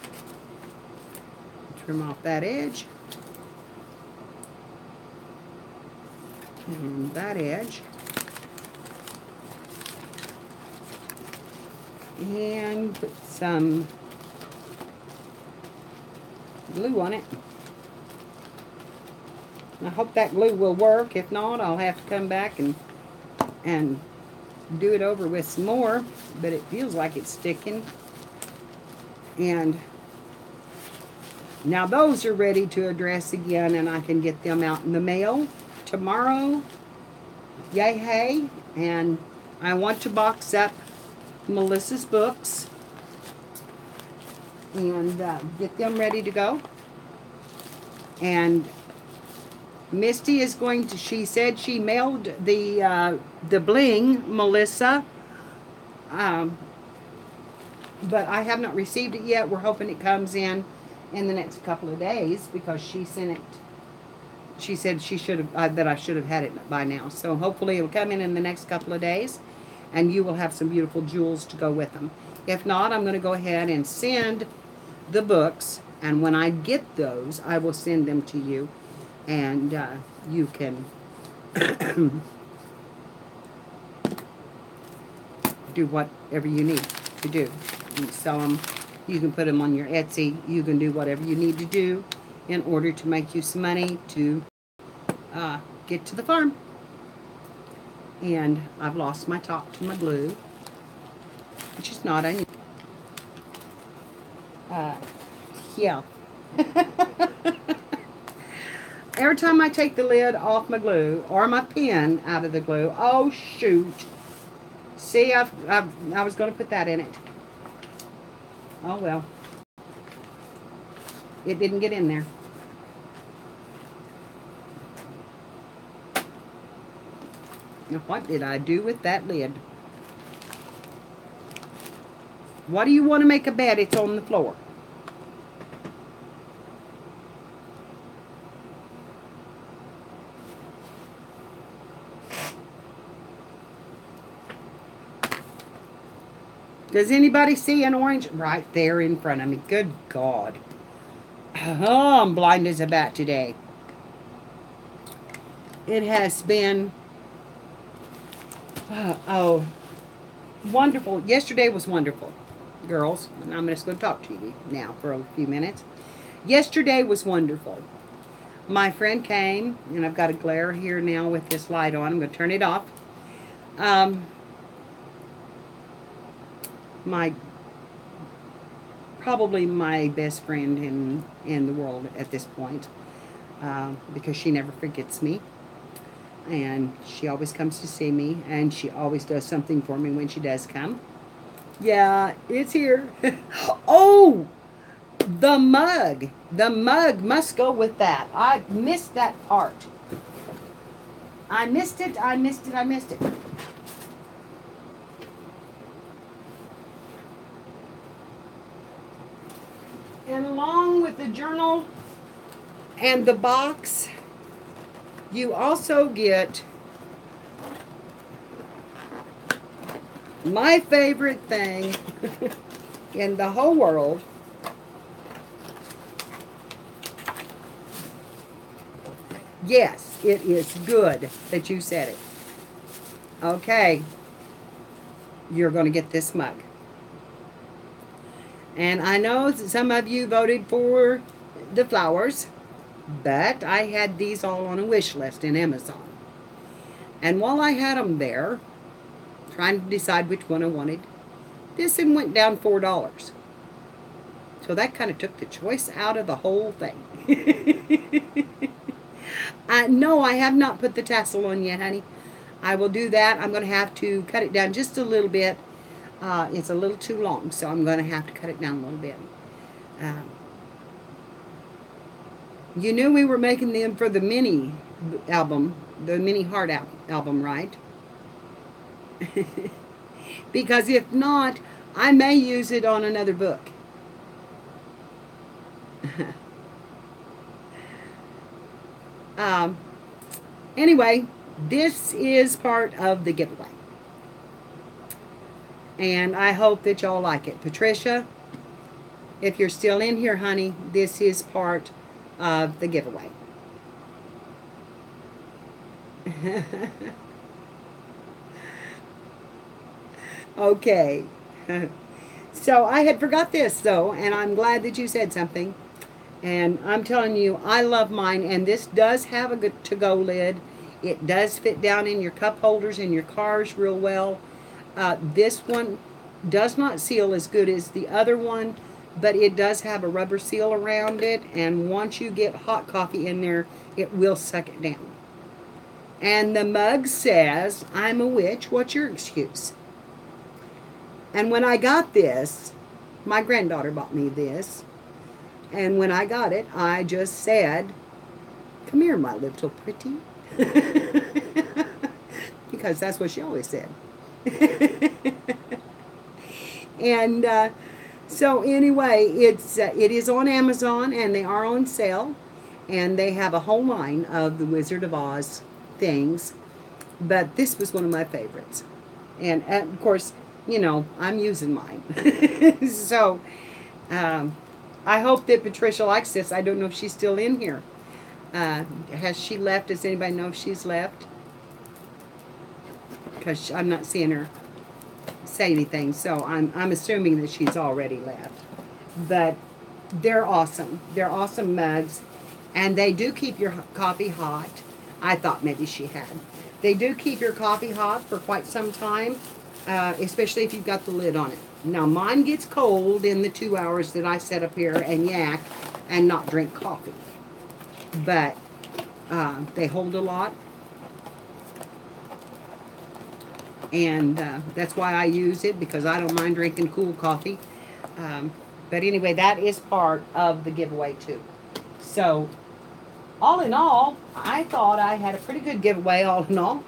Trim off that edge. And that edge. And put some glue on it. I hope that glue will work. If not, I'll have to come back and do it over with some more. But it feels like it's sticking. And now those are ready to address again, and I can get them out in the mail tomorrow. Yay, hey. And I want to box up Melissa's books and get them ready to go. And Misty is going to, she said she mailed the bling, Melissa. But I have not received it yet. We're hoping it comes in the next couple of days, because she sent it. She said she should have, that I should have had it by now. So hopefully it'll come in the next couple of days, and you will have some beautiful jewels to go with them. If not, I'm going to go ahead and send the books, and when I get those, I will send them to you, and you can do whatever you need to do. You can sell them. You can put them on your Etsy. You can do whatever you need to do in order to make you some money to get to the farm. And I've lost my top to my glue, which is not unusual. Yeah. Every time I take the lid off my glue or my pen out of the glue, oh shoot. See, I was going to put that in it. Oh well. It didn't get in there. Now what did I do with that lid? What do you want to make a bed? It's on the floor. Does anybody see an orange? Right there in front of me. Good God. Oh, I'm blind as a bat today. It has been, wonderful. Yesterday was wonderful, girls. And I'm just going to talk to you now for a few minutes. Yesterday was wonderful. My friend came, and I've got a glare here now with this light on. I'm going to turn it off. Probably my best friend in the world at this point, because she never forgets me, and she always comes to see me, and she always does something for me when she does come. Yeah, it's here. Oh, the mug must go with that. I missed that part. I missed it. And along with the journal and the box, you also get my favorite thing in the whole world. Yes, it is good that you said it. Okay, you're going to get this mug. And I know some of you voted for the flowers, but I had these all on a wish list in Amazon. And while I had them there, trying to decide which one I wanted, this one went down $4. So that kind of took the choice out of the whole thing. No, I have not put the tassel on yet, honey. I will do that. I'm going to have to cut it down just a little bit. It's a little too long, so I'm going to have to cut it down a little bit. You knew we were making them for the mini album, the mini heart album, right? Because if not, I may use it on another book. Anyway, this is part of the giveaway. And I hope that y'all like it. Patricia, if you're still in here, honey, this is part of the giveaway. Okay. So I had forgot this, though, and I'm glad that you said something. And I'm telling you, I love mine, and this does have a good to-go lid. It does fit down in your cup holders in your cars real well. This one does not seal as good as the other one, but it does have a rubber seal around it, and once you get hot coffee in there, it will suck it down. And the mug says, "I'm a witch, what's your excuse?" And when I got this, my granddaughter bought me this, and when I got it, I just said, "Come here, my little pretty." Because that's what she always said. And so anyway, it is on Amazon, and they are on sale, and they have a whole line of the Wizard of Oz things, but this was one of my favorites. And of course, you know, I'm using mine. So I hope that Patricia likes this. I don't know if she's still in here. Has she left? Does anybody know if she's left? Because I'm not seeing her say anything, so I'm assuming that she's already left. But they're awesome. They're awesome mugs, and they do keep your coffee hot. I thought maybe she had. They do keep your coffee hot for quite some time, especially if you've got the lid on it. Now, mine gets cold in the 2 hours that I sit up here and yak and not drink coffee. But they hold a lot. And that's why I use it, because I don't mind drinking cool coffee. But anyway, that is part of the giveaway too. So, all in all, I thought I had a pretty good giveaway, all in all.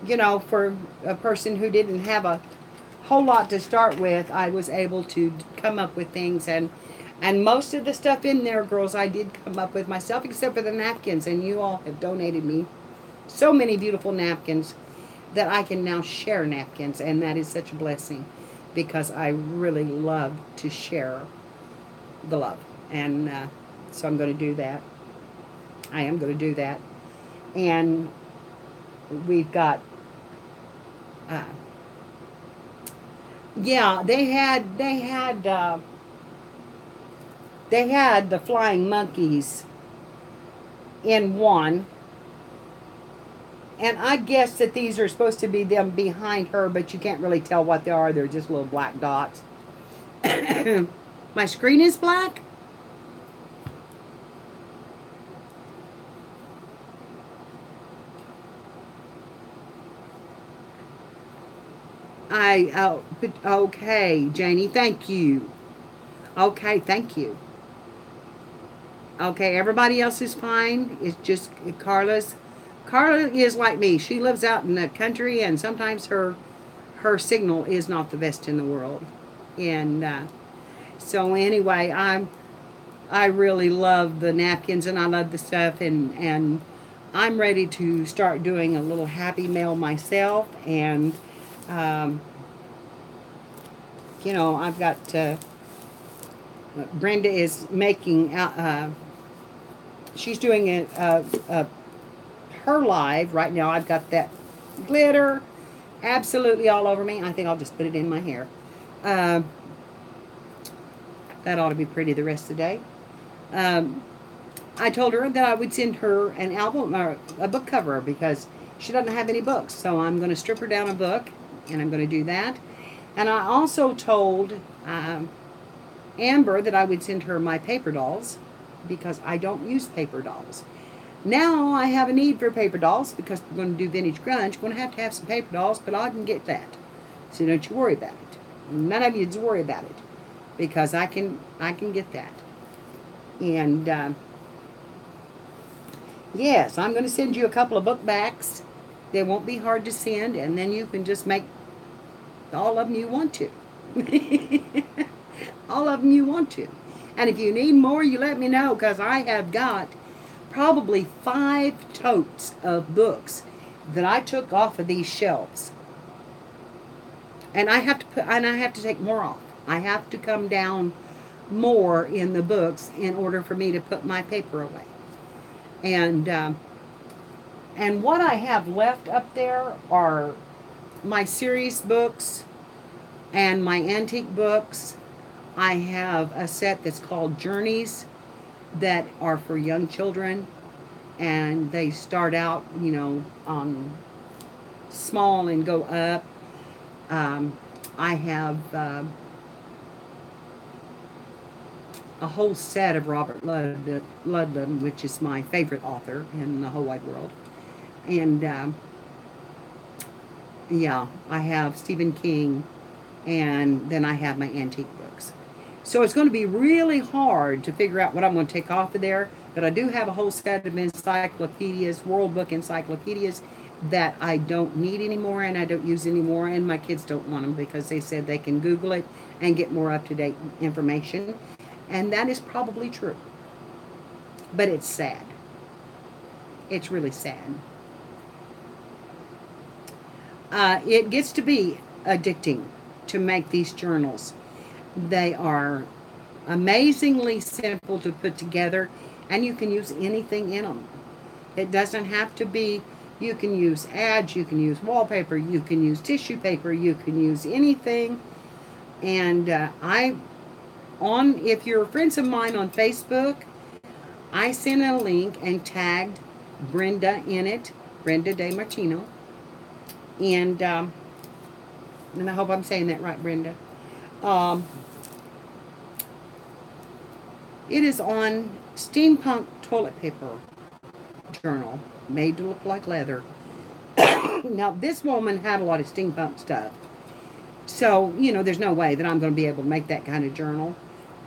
You know, for a person who didn't have a whole lot to start with, I was able to come up with things. And most of the stuff in there, girls, I did come up with myself, except for the napkins. And you all have donated me so many beautiful napkins that I can now share napkins, and that is such a blessing, because I really love to share the love. And so I'm going to do that. I am going to do that. And we've got yeah, they had the flying monkeys in one. And I guess that these are supposed to be them behind her, but you can't really tell what they are. They're just little black dots. My screen is black? Okay, Janie, thank you. Okay, thank you. Okay, everybody else is fine. It's just Carla's. Carla is like me. She lives out in the country, and sometimes her signal is not the best in the world. And so anyway, I really love the napkins, and I love the stuff, and I'm ready to start doing a little happy mail myself. And you know, I've got Brenda is making she's doing her live right now. I've got that glitter absolutely all over me. I think I'll just put it in my hair. That ought to be pretty the rest of the day. Um, I told her that I would send her an album or a book cover because she doesn't have any books. So I'm going to strip her down a book, and I'm going to do that. And I also told Amber that I would send her my paper dolls because I don't use paper dolls. Now I have a need for paper dolls because we're going to do Vintage Grunge. We're going to have some paper dolls, but I can get that. So don't you worry about it. None of you worry about it because I can get that. And yes, I'm going to send you a couple of book backs. They won't be hard to send, and then you can just make all of them you want to. All of them you want to. And if you need more, you let me know because I have got probably 5 totes of books that I took off of these shelves. And I have to take more off. I have to come down more in the books in order for me to put my paper away. And what I have left up there are my series books and my antique books. I have a set that's called Journeys that are for young children, and they start out, small and go up. I have a whole set of Robert Ludlum, which is my favorite author in the whole wide world. And yeah, I have Stephen King, and then I have my antique books. So it's going to be really hard to figure out what I'm going to take off of there, but I do have a whole set of encyclopedias, World Book encyclopedias, that I don't need anymore and I don't use anymore, and my kids don't want them because they said they can Google it and get more up-to-date information. And that is probably true. But it's sad. It's really sad. It gets to be addicting to make these journals. They are amazingly simple to put together, and you can use anything in them. It doesn't have to be, you can use ads, you can use wallpaper, you can use tissue paper, you can use anything. And if you're friends of mine on Facebook, I sent a link and tagged Brenda in it, Brenda DeMartino. And I hope I'm saying that right, Brenda. It is on Steampunk Toilet Paper Journal, made to look like leather. Now, this woman had a lot of steampunk stuff. So, there's no way that I'm going to be able to make that kind of journal.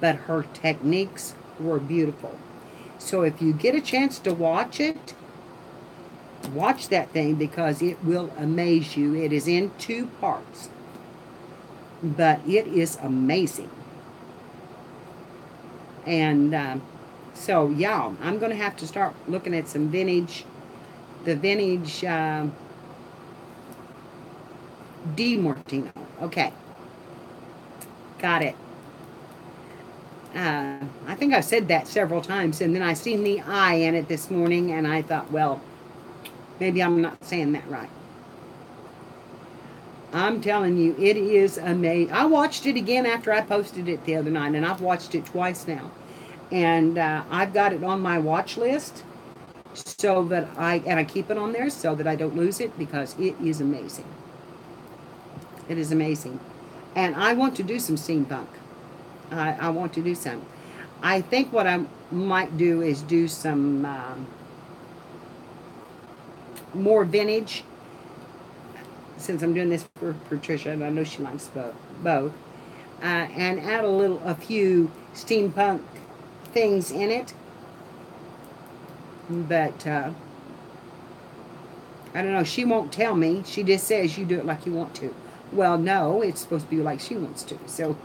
But her techniques were beautiful. So if you get a chance to watch it, watch that thing because it will amaze you. It is in 2 parts. But it is amazing. And so, yeah, I'm going to have to start looking at some vintage DeMartino. Okay. Got it. I think I've said that several times, and then I seen the I in it this morning, and I thought, well, maybe I'm not saying that right. I'm telling you, it is amazing. I watched it again after I posted it the other night, and I've watched it twice now. And I've got it on my watch list so that I keep it on there so that I don't lose it because it is amazing. It is amazing. And I want to do some steampunk. I want to do some. I think what I might do is do some more vintage. Since I'm doing this for Patricia, and I know she likes both, and add a few steampunk things in it. But I don't know. She won't tell me. She just says you do it like you want to. Well, no, it's supposed to be like she wants to. So,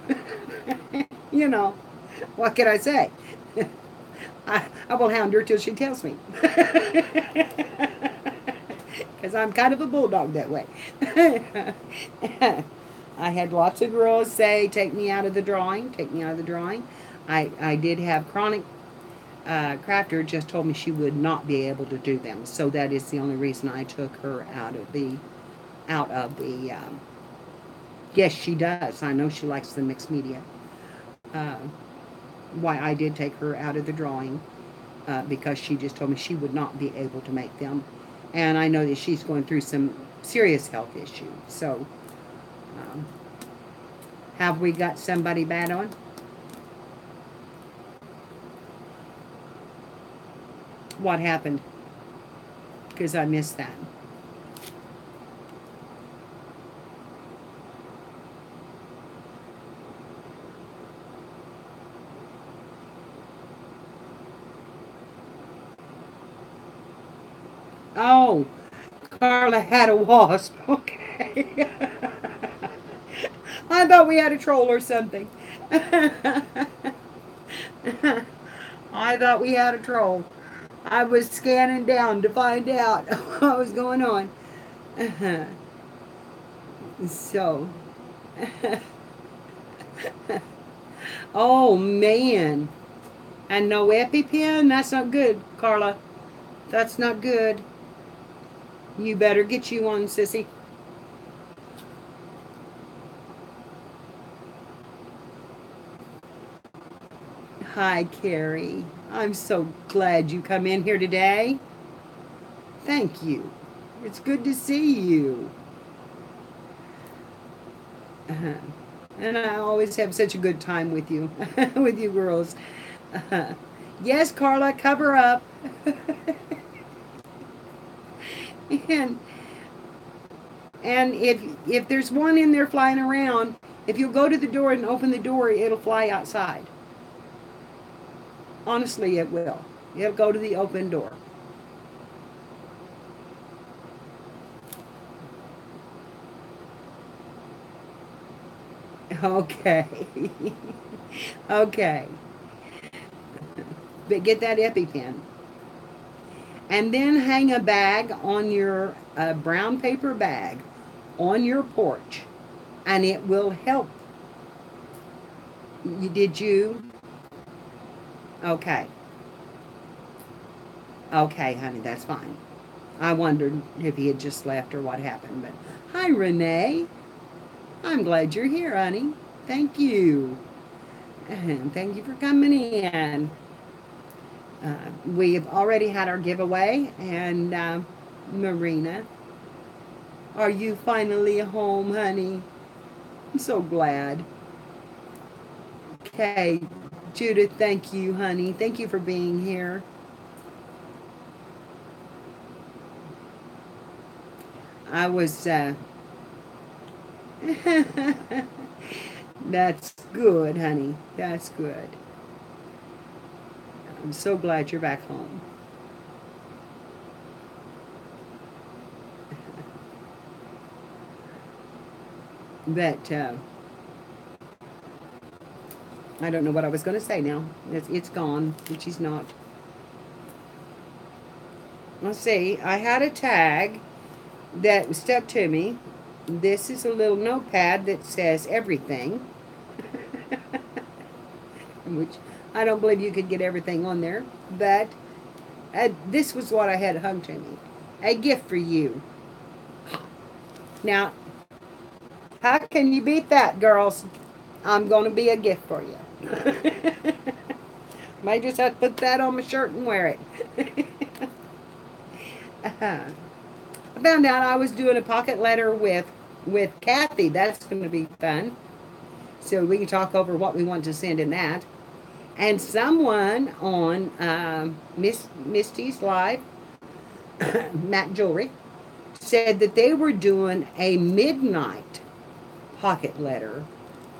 what can I say? I will hound her till she tells me. Because I'm kind of a bulldog that way. I had lots of girls say, take me out of the drawing. I did have Chronic Crafter just told me she would not be able to do them. So that is the only reason I took her out of the yes, she does. I know she likes the mixed media. why I did take her out of the drawing, because she just told me she would not be able to make them. And I know that she's going through some serious health issues. So, um, have we got somebody bad on? What happened? Because I missed that. Oh, Carla had a wasp. Okay. I thought we had a troll or something. I thought we had a troll. I was scanning down to find out what was going on. So, oh man. And no EpiPen? That's not good, Carla. That's not good. You better get you one, sissy. Hi, Carrie. I'm so glad you come in here today. Thank you. It's good to see you. Uh-huh. And I always have such a good time with you, with you girls. Yes, Carla, cover up. and and if there's one in there flying around, if you go to the door and open the door, it'll fly outside. Honestly, it will. It'll go to the open door. Okay. Okay. But get that EpiPen. And then hang a bag on your brown paper bag on your porch, and it will help. Did you? Okay. Okay, honey, that's fine. I wondered if he had just left or what happened. But hi, Renee. I'm glad you're here, honey. Thank you. And thank you for coming in. We've already had our giveaway, and Marina, are you finally home, honey? I'm so glad. Okay, Judith, thank you, honey. Thank you for being here. I was, that's good, honey. That's good. I'm so glad you're back home. But I don't know what I was going to say now. It's gone, and she's not. Let's see. I had a tag that stuck to me. This is a little notepad that says everything, which I don't believe you could get everything on there, but this was what I had hung to me. A gift for you. Now, how can you beat that, girls? I'm going to be a gift for you. Might just have to put that on my shirt and wear it. I found out I was doing a pocket letter with Kathy. That's going to be fun. So we can talk over what we want to send in that. And someone on Misty's Live, Mac Jewelry, said that they were doing a midnight pocket letter,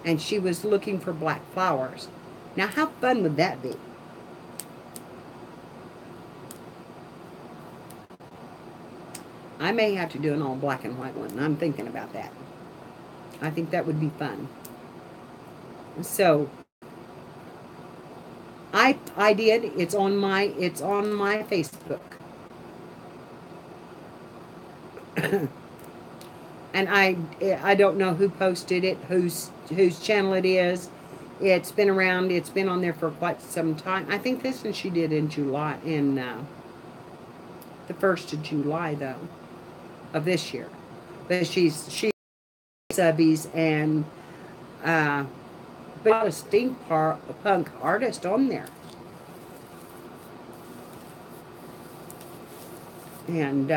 and she was looking for black flowers. Now, how fun would that be? I may have to do an all black and white one. I'm thinking about that. I think that would be fun. So I did. It's on my Facebook. And I don't know who posted it, whose channel it is. It's been around. It's been on there for quite some time. I think this one she did in July, in the 1st of July though, of this she's subbies and a steampunk artist on there. And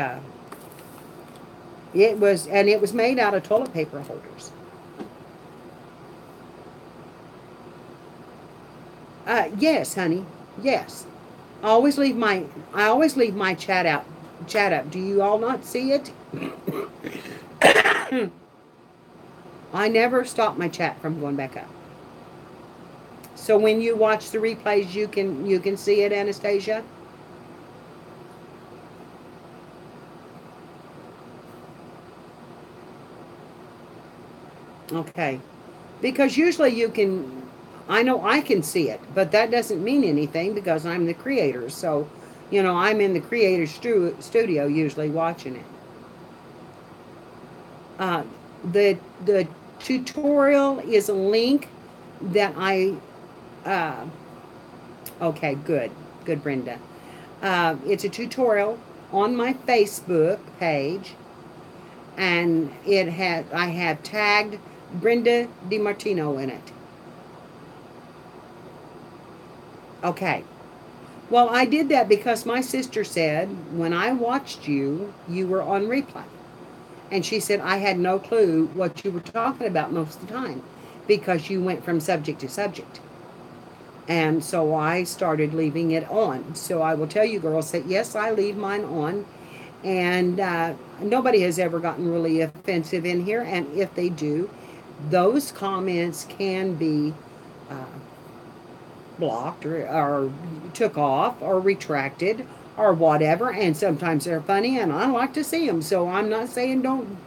it was made out of toilet paper holders. Yes, honey. Yes. I always leave my chat up. Do you all not see it? I never stop my chat from going back up. So when you watch the replays, you can see it, Anastasia. Okay. Because usually you can, I know I can see it, but that doesn't mean anything because I'm the creator. So, I'm in the creator studio usually watching it. Uh, the tutorial is a link that uh, okay, good, Brenda. It's a tutorial on my Facebook page, and I have tagged Brenda DiMartino in it. Okay. Well, I did that because my sister said when I watched you, you were on replay. And she said, I had no clue what you were talking about most of the time because you went from subject to subject. And so I started leaving it on. So I will tell you girls that yes, I leave mine on. And nobody has ever gotten really offensive in here. And if they do, those comments can be blocked or took off or retracted or whatever. And sometimes they're funny and I like to see them. So I'm not saying don't,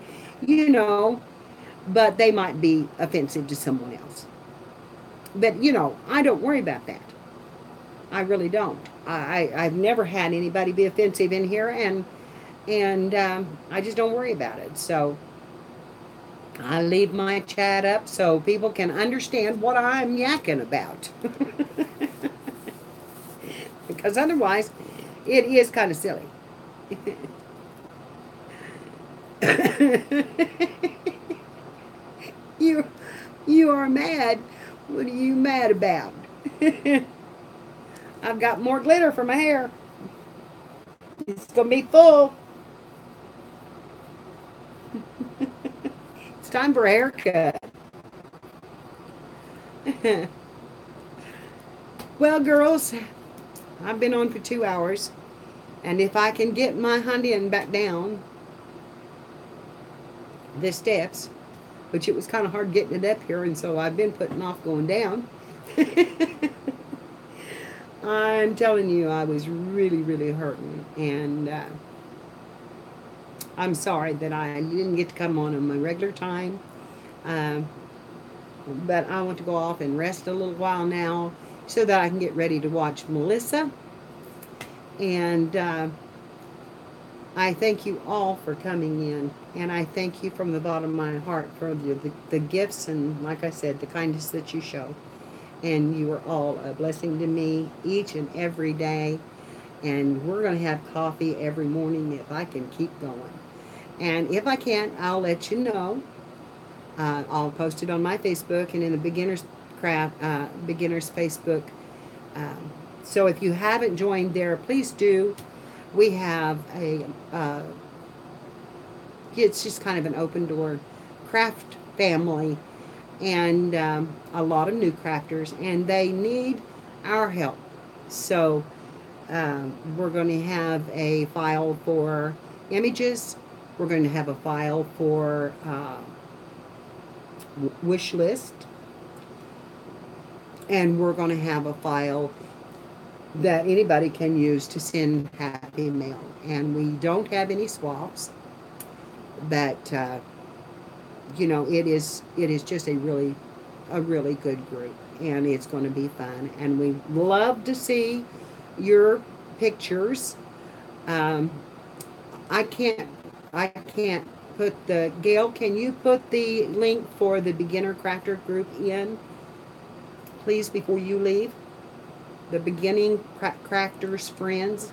but they might be offensive to someone else. But, I don't worry about that. I really don't. I've never had anybody be offensive in here, and I just don't worry about it. So I leave my chat up so people can understand what I'm yakking about. Because otherwise, it is kind of silly. you, you are mad. What are you mad about? I've got more glitter for my hair. It's going to be full. It's time for a haircut. Well, girls, I've been on for 2 hours. And if I can get my Hondian back down the steps, which it was kind of hard getting it up here, and so I've been putting off going down. I'm telling you, I was really, really hurting. And I'm sorry that I didn't get to come on my regular time. But I want to go off and rest a little while now so that I can get ready to watch Melissa. And I thank you all for coming in. And I thank you from the bottom of my heart for the gifts and, like I said, the kindness that you show. And you are all a blessing to me each and every day. And we're going to have coffee every morning if I can keep going. And if I can't, I'll let you know. I'll post it on my Facebook and in the Beginner's Facebook. So if you haven't joined there, please do. We have it's just kind of an open door craft family, and a lot of new crafters, and they need our help. So we're going to have a file for images. We're going to have a file for wish list, and we're going to have a file that anybody can use to send happy mail. And we don't have any swaps, but it is just a really good group, and it's going to be fun, and we love to see your pictures. I can't put Gail, can you put the link for the Beginner Crafter group in, please, before you leave? The Beginning Crafters Friends.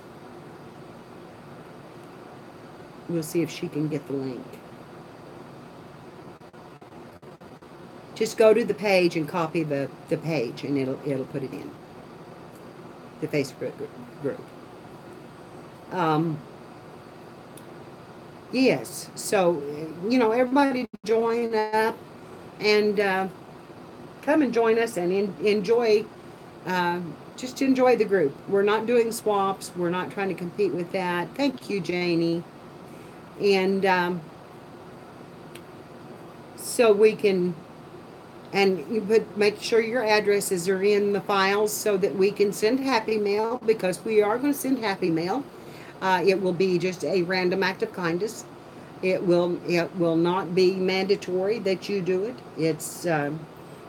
We'll see if she can get the link. just go to the page and copy the page, and it'll put it in the Facebook group. Um, yes, so everybody join up and come and join us and enjoy. Just enjoy the group. We're not doing swaps. We're not trying to compete with that. Thank you, Janie. And so we can, and make sure your addresses are in the files so that we can send Happy Mail, because we are going to send Happy Mail. It will be just a random act of kindness. It will not be mandatory that you do it. It's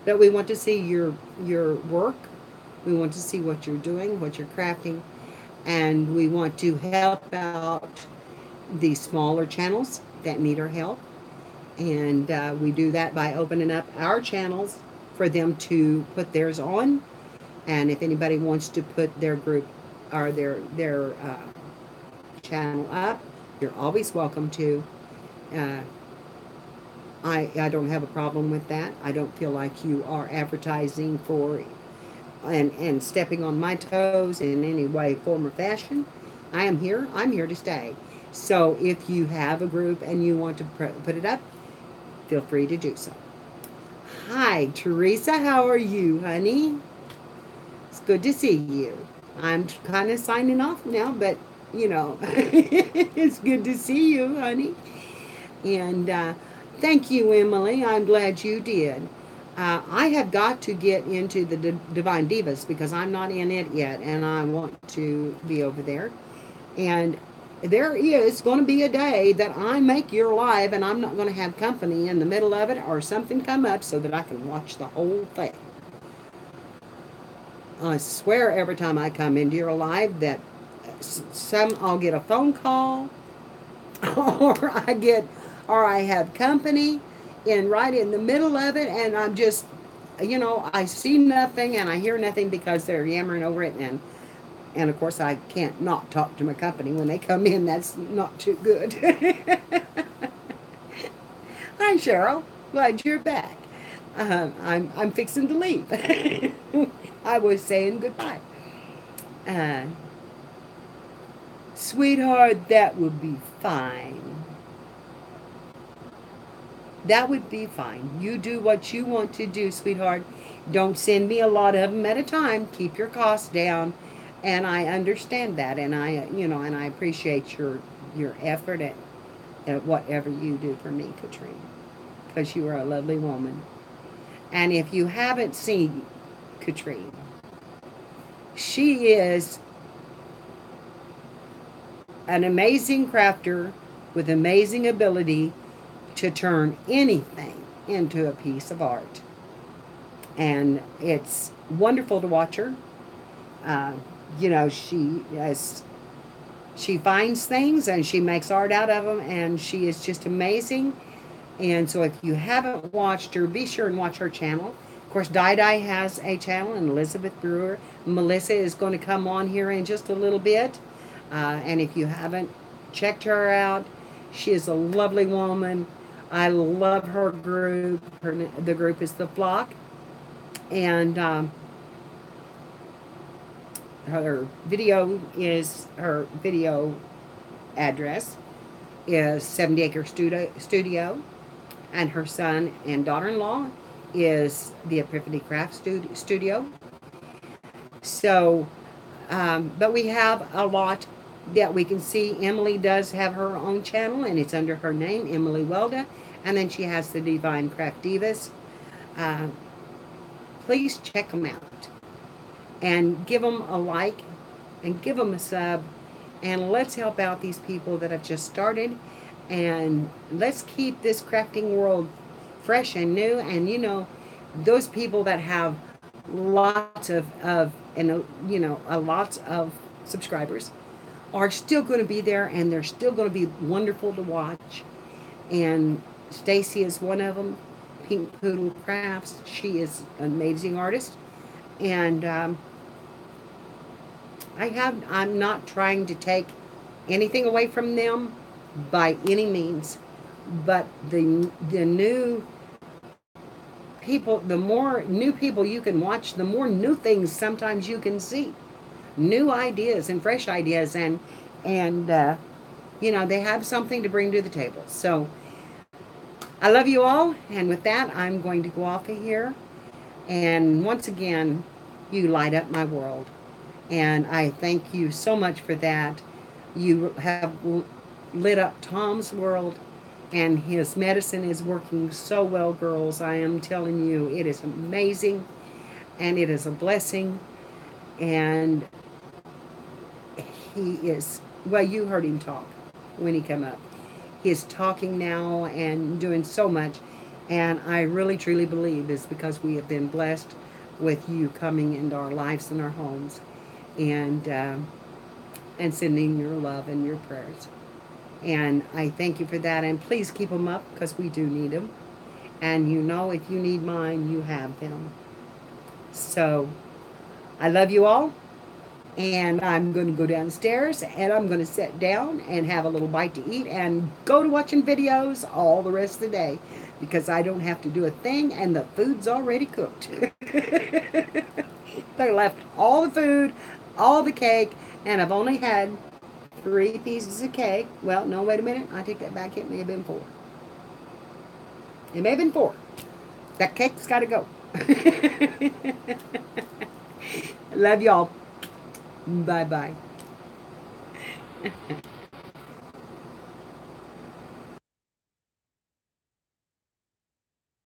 but we want to see your work. We want to see what you're doing, what you're crafting, and we want to help out the smaller channels that need our help. And we do that by opening up our channels for them to put theirs on. And if anybody wants to put their group or their channel up, you're always welcome to. I don't have a problem with that. I don't feel like you are advertising for and stepping on my toes in any way, form, or fashion. I'm here to stay. So if you have a group and you want to put it up, feel free to do so. Hi, Teresa. How are you, honey? It's good to see you. I'm kind of signing off now, but it's good to see you, honey. And thank you, Emily. I'm glad you did. I have got to get into the Divine Divas because I'm not in it yet, and I want to be over there. And there is going to be a day that I make your live, and I'm not going to have company in the middle of it or something come up so that I can watch the whole thing. I swear every time I come into your live that I'll get a phone call or I have company right in the middle of it, and I'm just, I see nothing and I hear nothing because they're yammering over it, and of course I can't not talk to my company when they come in. That's not too good. Hi, Cheryl. Glad you're back. I'm fixing to leave. I was saying goodbye. Sweetheart, that would be fine. That would be fine. You do what you want to do, sweetheart. Don't send me a lot of them at a time. Keep your costs down. And I understand that. And I appreciate your effort at whatever you do for me, Katrina. Because you are a lovely woman. And if you haven't seen Katrina, she is an amazing crafter with amazing ability to turn anything into a piece of art. And it's wonderful to watch her. She finds things and she makes art out of them, and she is just amazing. And so if you haven't watched her, be sure and watch her channel. Of course, Di has a channel, and Elizabeth Brewer. Melissa is going to come on here in just a little bit. And if you haven't checked her out, she is a lovely woman. I love her group. The group is The Flock. And her video address is 70 Acre Studio. And her son and daughter-in-law is the Epiphany Craft Studio. So, but we have a lot that we can see. Emily does have her own channel, and it's under her name, Emily Welda. And then she has the Divine Craft Divas. Please check them out. And give them a like. And give them a sub. And let's help out these people that have just started. And let's keep this crafting world fresh and new. And, those people that have lots of subscribers are still going to be there, and they're still going to be wonderful to watch. And Stacy is one of them. Pink Poodle Crafts. She is an amazing artist. And I'm not trying to take anything away from them by any means. But the new people, the more new people you can watch, the more new things sometimes you can see, new ideas and fresh ideas, and you know, they have something to bring to the table. So I love you all, and with that, I'm going to go off of here. And once again, you light up my world, and I thank you so much for that. You have lit up Tom's world, and his medicine is working so well, girls. I am telling you, it is amazing, and it is a blessing. And he is, well, you heard him talk when he came up. He is talking now and doing so much. And I really truly believe it's because we have been blessed with you coming into our lives and our homes, and sending your love and your prayers. And I thank you for that. And please keep them up because we do need them. And you know, if you need mine, you have them. So I love you all. And I'm going to go downstairs and I'm going to sit down and have a little bite to eat and go to watching videos all the rest of the day because I don't have to do a thing and the food's already cooked. They left all the food, all the cake, and I've only had 3 pieces of cake. Well, no, wait a minute. I take that back. It may have been 4. It may have been 4. That cake's got to go. Love y'all. Bye bye.